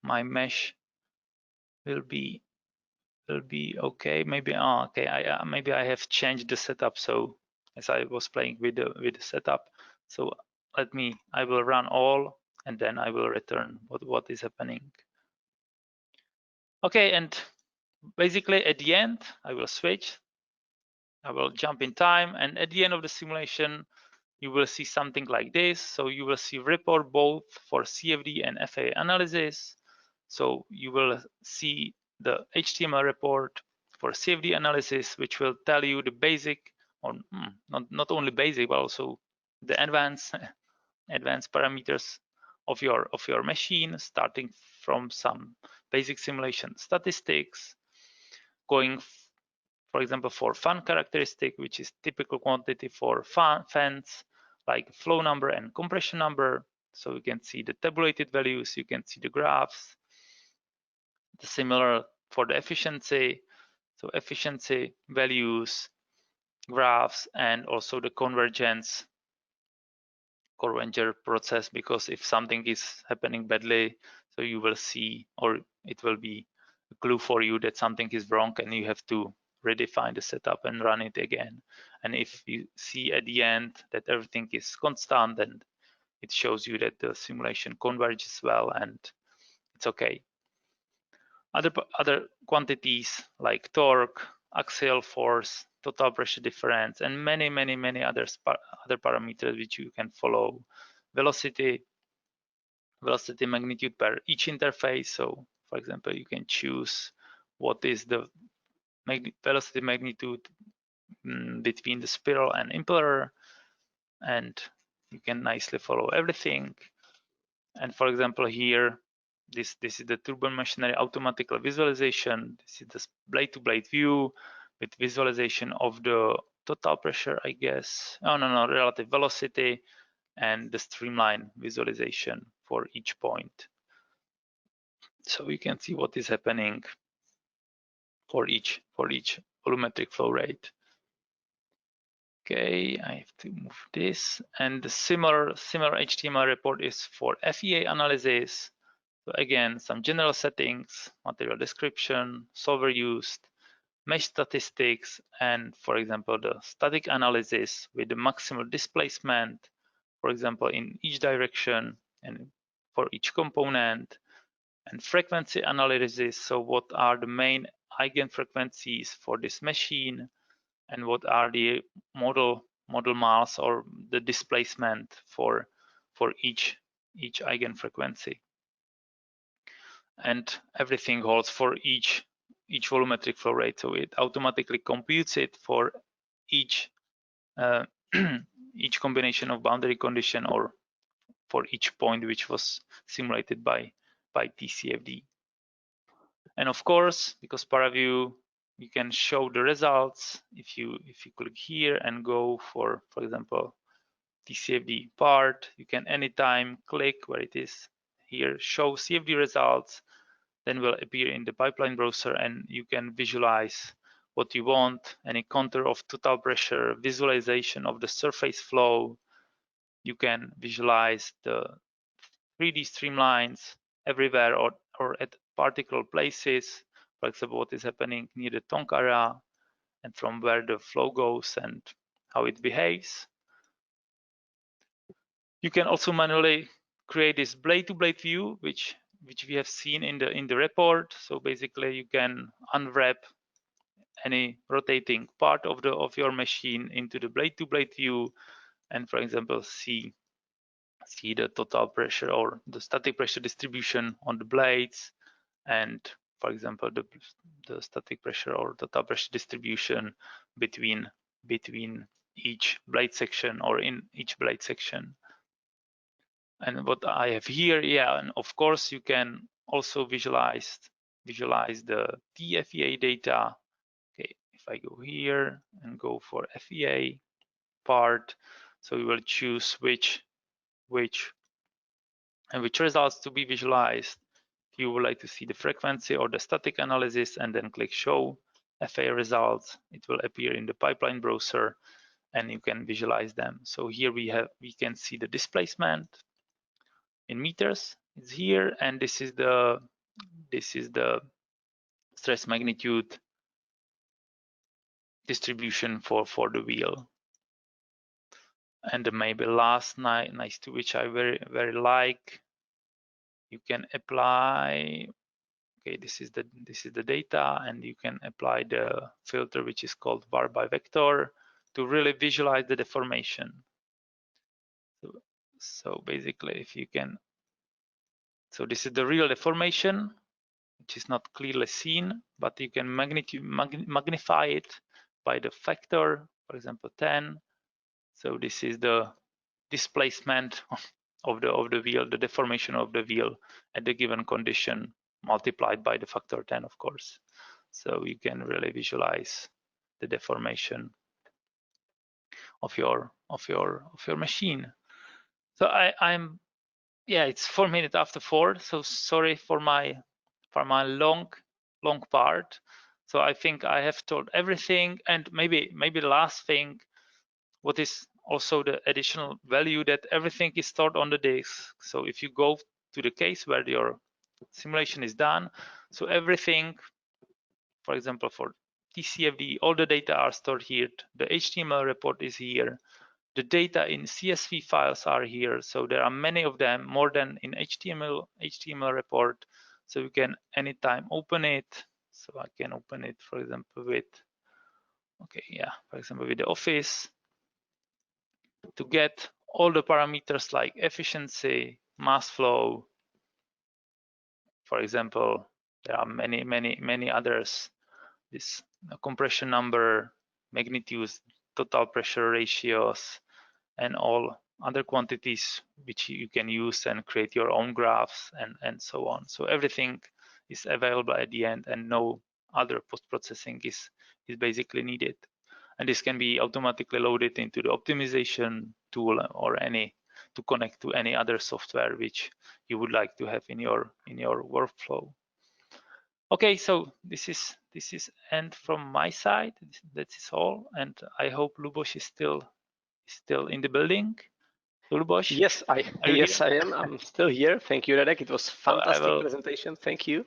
mesh will be okay. Maybe okay. Maybe I have changed the setup. So as I was playing with the setup, so I will run all, and then I will return what is happening. Okay, and basically at the end, I will switch. I will jump in time, and at the end of the simulation, you will see something like this. So you will see report both for CFD and FA analysis. So you will see the HTML report for CFD analysis, which will tell you the basic, or not only basic, but also the advanced parameters of your machine, starting from some basic simulation statistics, going, for example, for fan characteristic, which is typical quantity for fans, like flow number and compression number. So you can see the tabulated values, you can see the graphs. The similar for the efficiency, so efficiency values, graphs, and also the convergence process, because if something is happening badly, so you will see, or it will be a clue for you that something is wrong and you have to redefine the setup and run it again. And if you see at the end that everything is constant, then it shows you that the simulation converges well and it's okay. Other quantities like torque, axial force, total pressure difference, and many other parameters which you can follow. Velocity magnitude per each interface. So for example, you can choose what is the velocity magnitude between the spiral and impeller, and you can nicely follow everything. And for example, here, this is the turbine machinery automatical visualization. This is the blade-to-blade view with visualization of the total pressure, I guess. Oh, no, relative velocity, and the streamline visualization for each point. So you can see what is happening for each volumetric flow rate. Okay, I have to move this. And the similar HTML report is for FEA analysis. So again, some general settings, material description, solver used, mesh statistics, and for example, the static analysis with the maximal displacement, for example, in each direction and for each component, and frequency analysis. So what are the main eigenfrequencies for this machine, and what are the model model mass or the displacement for each eigenfrequency, and everything holds for each volumetric flow rate. So it automatically computes it for each each combination of boundary condition or for each point which was simulated by TCFD. And of course, because ParaView, you can show the results if you click here and go for example TCFD part, you can anytime click where it is here, show CFD results, then will appear in the pipeline browser, and you can visualize what you want, any contour of total pressure, visualization of the surface flow. You can visualize the 3D streamlines everywhere or at particular places, for example, what is happening near the tongue area and from where the flow goes and how it behaves. You can also manually create this blade-to-blade view, which we have seen in the report. So basically, you can unwrap any rotating part of your machine into the blade-to-blade view, and for example, see the total pressure or the static pressure distribution on the blades, and for example, the static pressure or total pressure distribution between each blade section or in each blade section. And what I have here, yeah, and of course you can also visualize the TFEA data. Okay, if I go here and go for FEA part, so we will choose which results to be visualized. If you would like to see the frequency or the static analysis, and then click show FEA results, it will appear in the pipeline browser and you can visualize them. So here we can see the displacement in meters, it's here, and this is the stress magnitude distribution for the wheel. And maybe last nice to which I very like, you can apply, okay, this is the data, and you can apply the filter which is called var by vector to really visualize the deformation. So basically, if you can, so this is the real deformation, which is not clearly seen, but you can magnify it by the factor, for example 10. So this is the displacement of the wheel, the deformation of the wheel at the given condition, multiplied by the factor 10, of course. So you can really visualize the deformation of your machine. So I'm yeah, it's 4 minutes after 4, so sorry for my long part. So I think I have told everything, and maybe the last thing, what is also the additional value, that everything is stored on the disk. So if you go to the case where your simulation is done, so everything, for example, for TCFD, all the data are stored here. The HTML report is here. The data in CSV files are here. So there are many of them, more than in HTML report. So you can anytime open it. So I can open it, for example, with, okay, yeah, for example, with the Office, to get all the parameters like efficiency, mass flow. For example, there are many others. This compression number, magnitudes, total pressure ratios, and all other quantities which you can use and create your own graphs and so on. So everything is available at the end, and no other post-processing is basically needed. And this can be automatically loaded into the optimization tool or to connect to any other software which you would like to have in your workflow. Okay, so this is end from my side. That is all, and I hope Lubos is still in the building. Lubos? Yes, I am. I'm still here. Thank you, Radek. It was fantastic presentation. Thank you.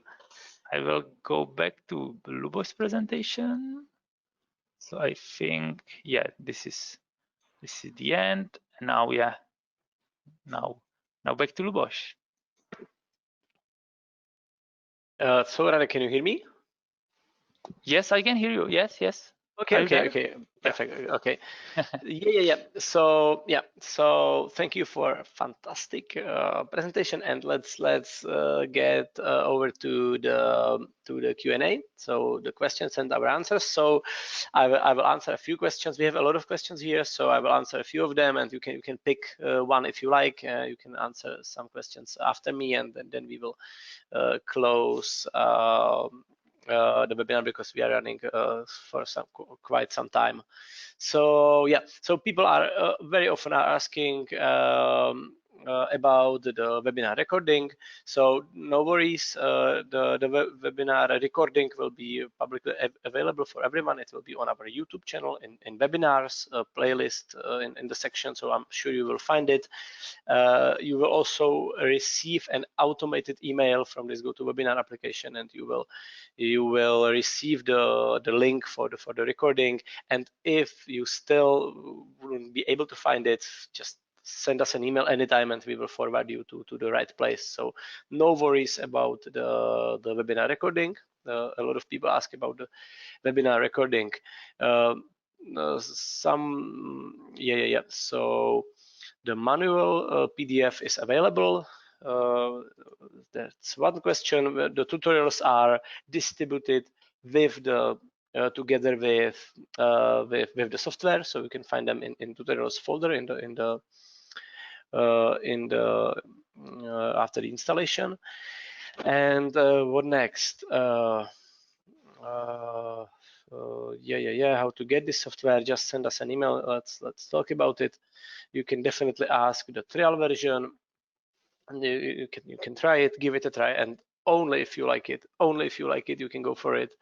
I will go back to Lubos' presentation. So I think, yeah, this is the end. And now, yeah, now back to Lubos. So Radek, can you hear me? Yes, I can hear you. Yes. Okay. Perfect. Okay. Yeah. So thank you for a fantastic presentation, and let's get over to the Q&A. So the questions and our answers. So I will answer a few questions. We have a lot of questions here, so I will answer a few of them, and you can pick one if you like. You can answer some questions after me, and then we will close the webinar because we are running for quite some time. So yeah, so people are very often are asking about the webinar recording. So no worries, the webinar recording will be publicly available for everyone. It will be on our YouTube channel in webinars playlist in the section. So I'm sure you will find it. You will also receive an automated email from this GoToWebinar application, and you will receive the link for the recording. And if you still wouldn't be able to find it, just send us an email anytime, and we will forward you to the right place. So no worries about the webinar recording. A lot of people ask about the webinar recording. So the manual PDF is available. That's one question. The tutorials are distributed with the together with the software, so you can find them in tutorials folder in the after the installation. And what next? How to get this software? Just send us an email. Let's talk about it. You can definitely ask the trial version, and you can try it, give it a try, and only if you like it, you can go for it,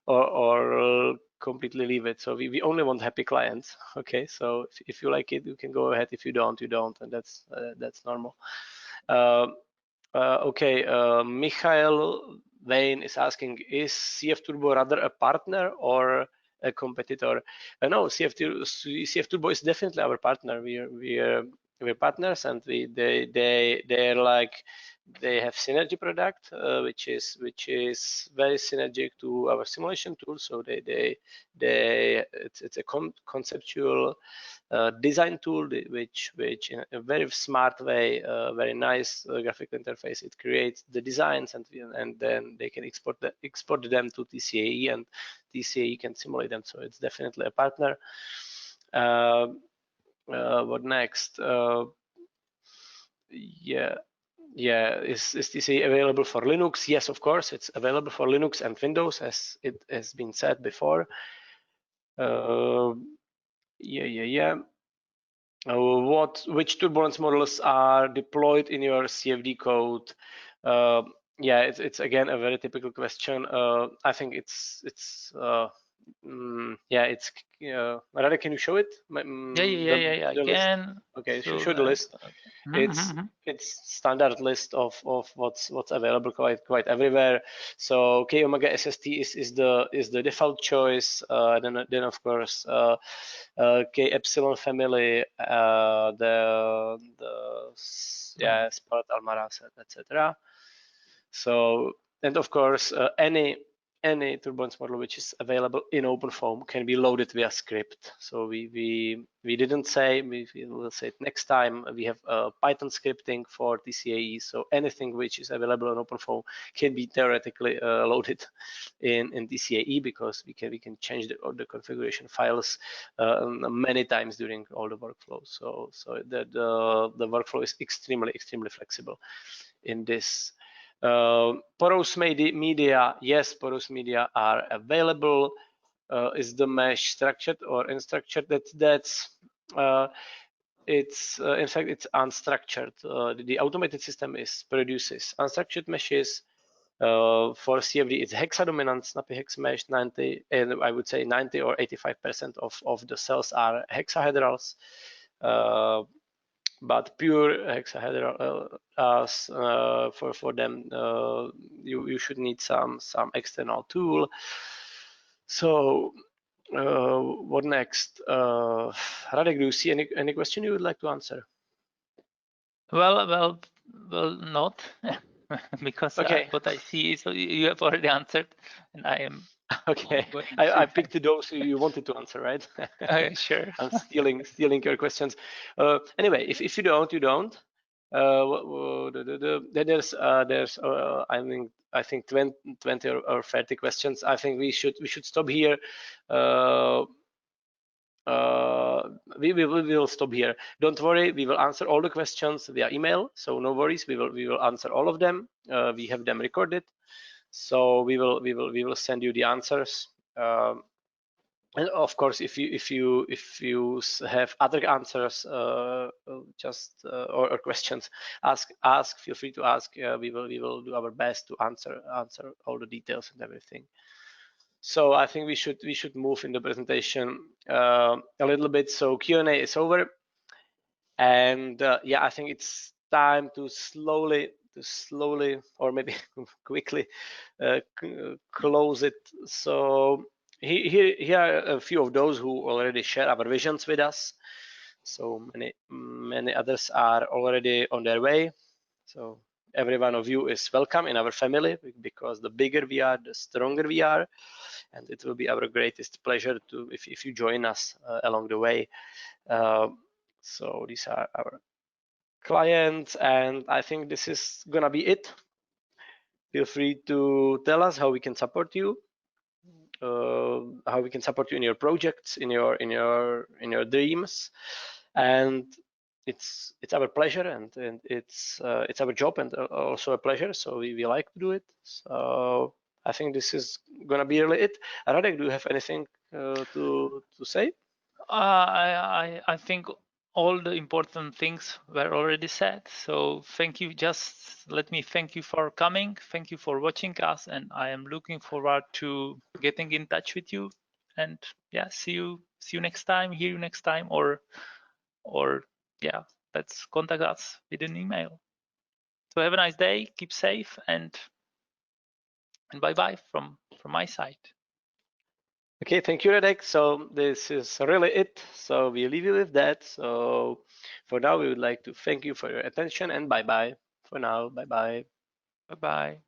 or completely leave it. So we only want happy clients. Okay, so if you like it, you can go ahead. If you don't, you don't, and that's normal. Okay, Michael Wayne is asking, is CF Turbo rather a partner or a competitor? No, CF Turbo is definitely our partner. We're partners, and they're like, they have synergy product, which is very synergic to our simulation tool. So it's a conceptual design tool, which in a very smart way, very nice graphical interface. It creates the designs, and then they can export them to TCAE, and TCAE can simulate them. So it's definitely a partner. What next? Is TCAE available for Linux? Yes, of course, it's available for Linux and Windows, as it has been said before. Which turbulence models are deployed in your CFD code? It's again a very typical question. I think it's Rade, can you show it? I can. Okay, show the list. It's standard list of what's available quite everywhere. So K Omega SST is the default choice. Then of course K Epsilon family, Spot Almaraz, etc. So, and of course any turbulence model which is available in OpenFOAM can be loaded via script. So we didn't say, we will say it next time. We have Python scripting for TCAE. So anything which is available on OpenFOAM can be theoretically loaded in TCAE, because we can change the configuration files many times during all the workflows. So the workflow is extremely flexible in this. Porous media, yes, porous media are available. Is the mesh structured or unstructured? It's in fact it's unstructured. The automated system produces unstructured meshes. For CFD, it's hexadominant snappy hex mesh 90, and I would say 90 or 85% of the cells are hexahedrals. But pure hexahedral for them, you should need some external tool. So what next? Radek, do you see any question you would like to answer? Well, not because what I see is you have already answered, and I am Okay, going I through. picked those you wanted to answer, right? Sure. I'm stealing your questions. Anyway, if you don't, you don't. Then there's I think 20 or 30 questions. I think we should stop here. Uh, we will stop here. Don't worry, we will answer all the questions via email. So no worries, we will answer all of them. We have them recorded. So we will send you the answers. And of course, if you have other answers, or questions, ask. Feel free to ask. We will do our best to answer all the details and everything. So I think we should move in the presentation a little bit. So Q&A is over, and yeah, I think it's time to slowly or maybe quickly close it. So here are a few of those who already share our visions with us. So many others are already on their way. So every one of you is welcome in our family, because the bigger we are, the stronger we are, and it will be our greatest pleasure to if you join us along the way. So these are our clients, and I think this is gonna be it. Feel free to tell us how we can support you, how we can support you in your projects, in your dreams, and it's our pleasure, and it's our job, and also a pleasure. So we like to do it. So I think this is gonna be really it. Radek, do you have anything to say? I think all the important things were already said. So thank you. Just let me thank you for coming. Thank you for watching us, and I am looking forward to getting in touch with you. And yeah, see you next time. Hear you next time, or yeah, let's contact us with an email. So have a nice day. Keep safe, and bye bye from my side. Okay, thank you, Radek. So this is really it. So we leave you with that. So for now, we would like to thank you for your attention, and bye bye for now. Bye bye. Bye bye.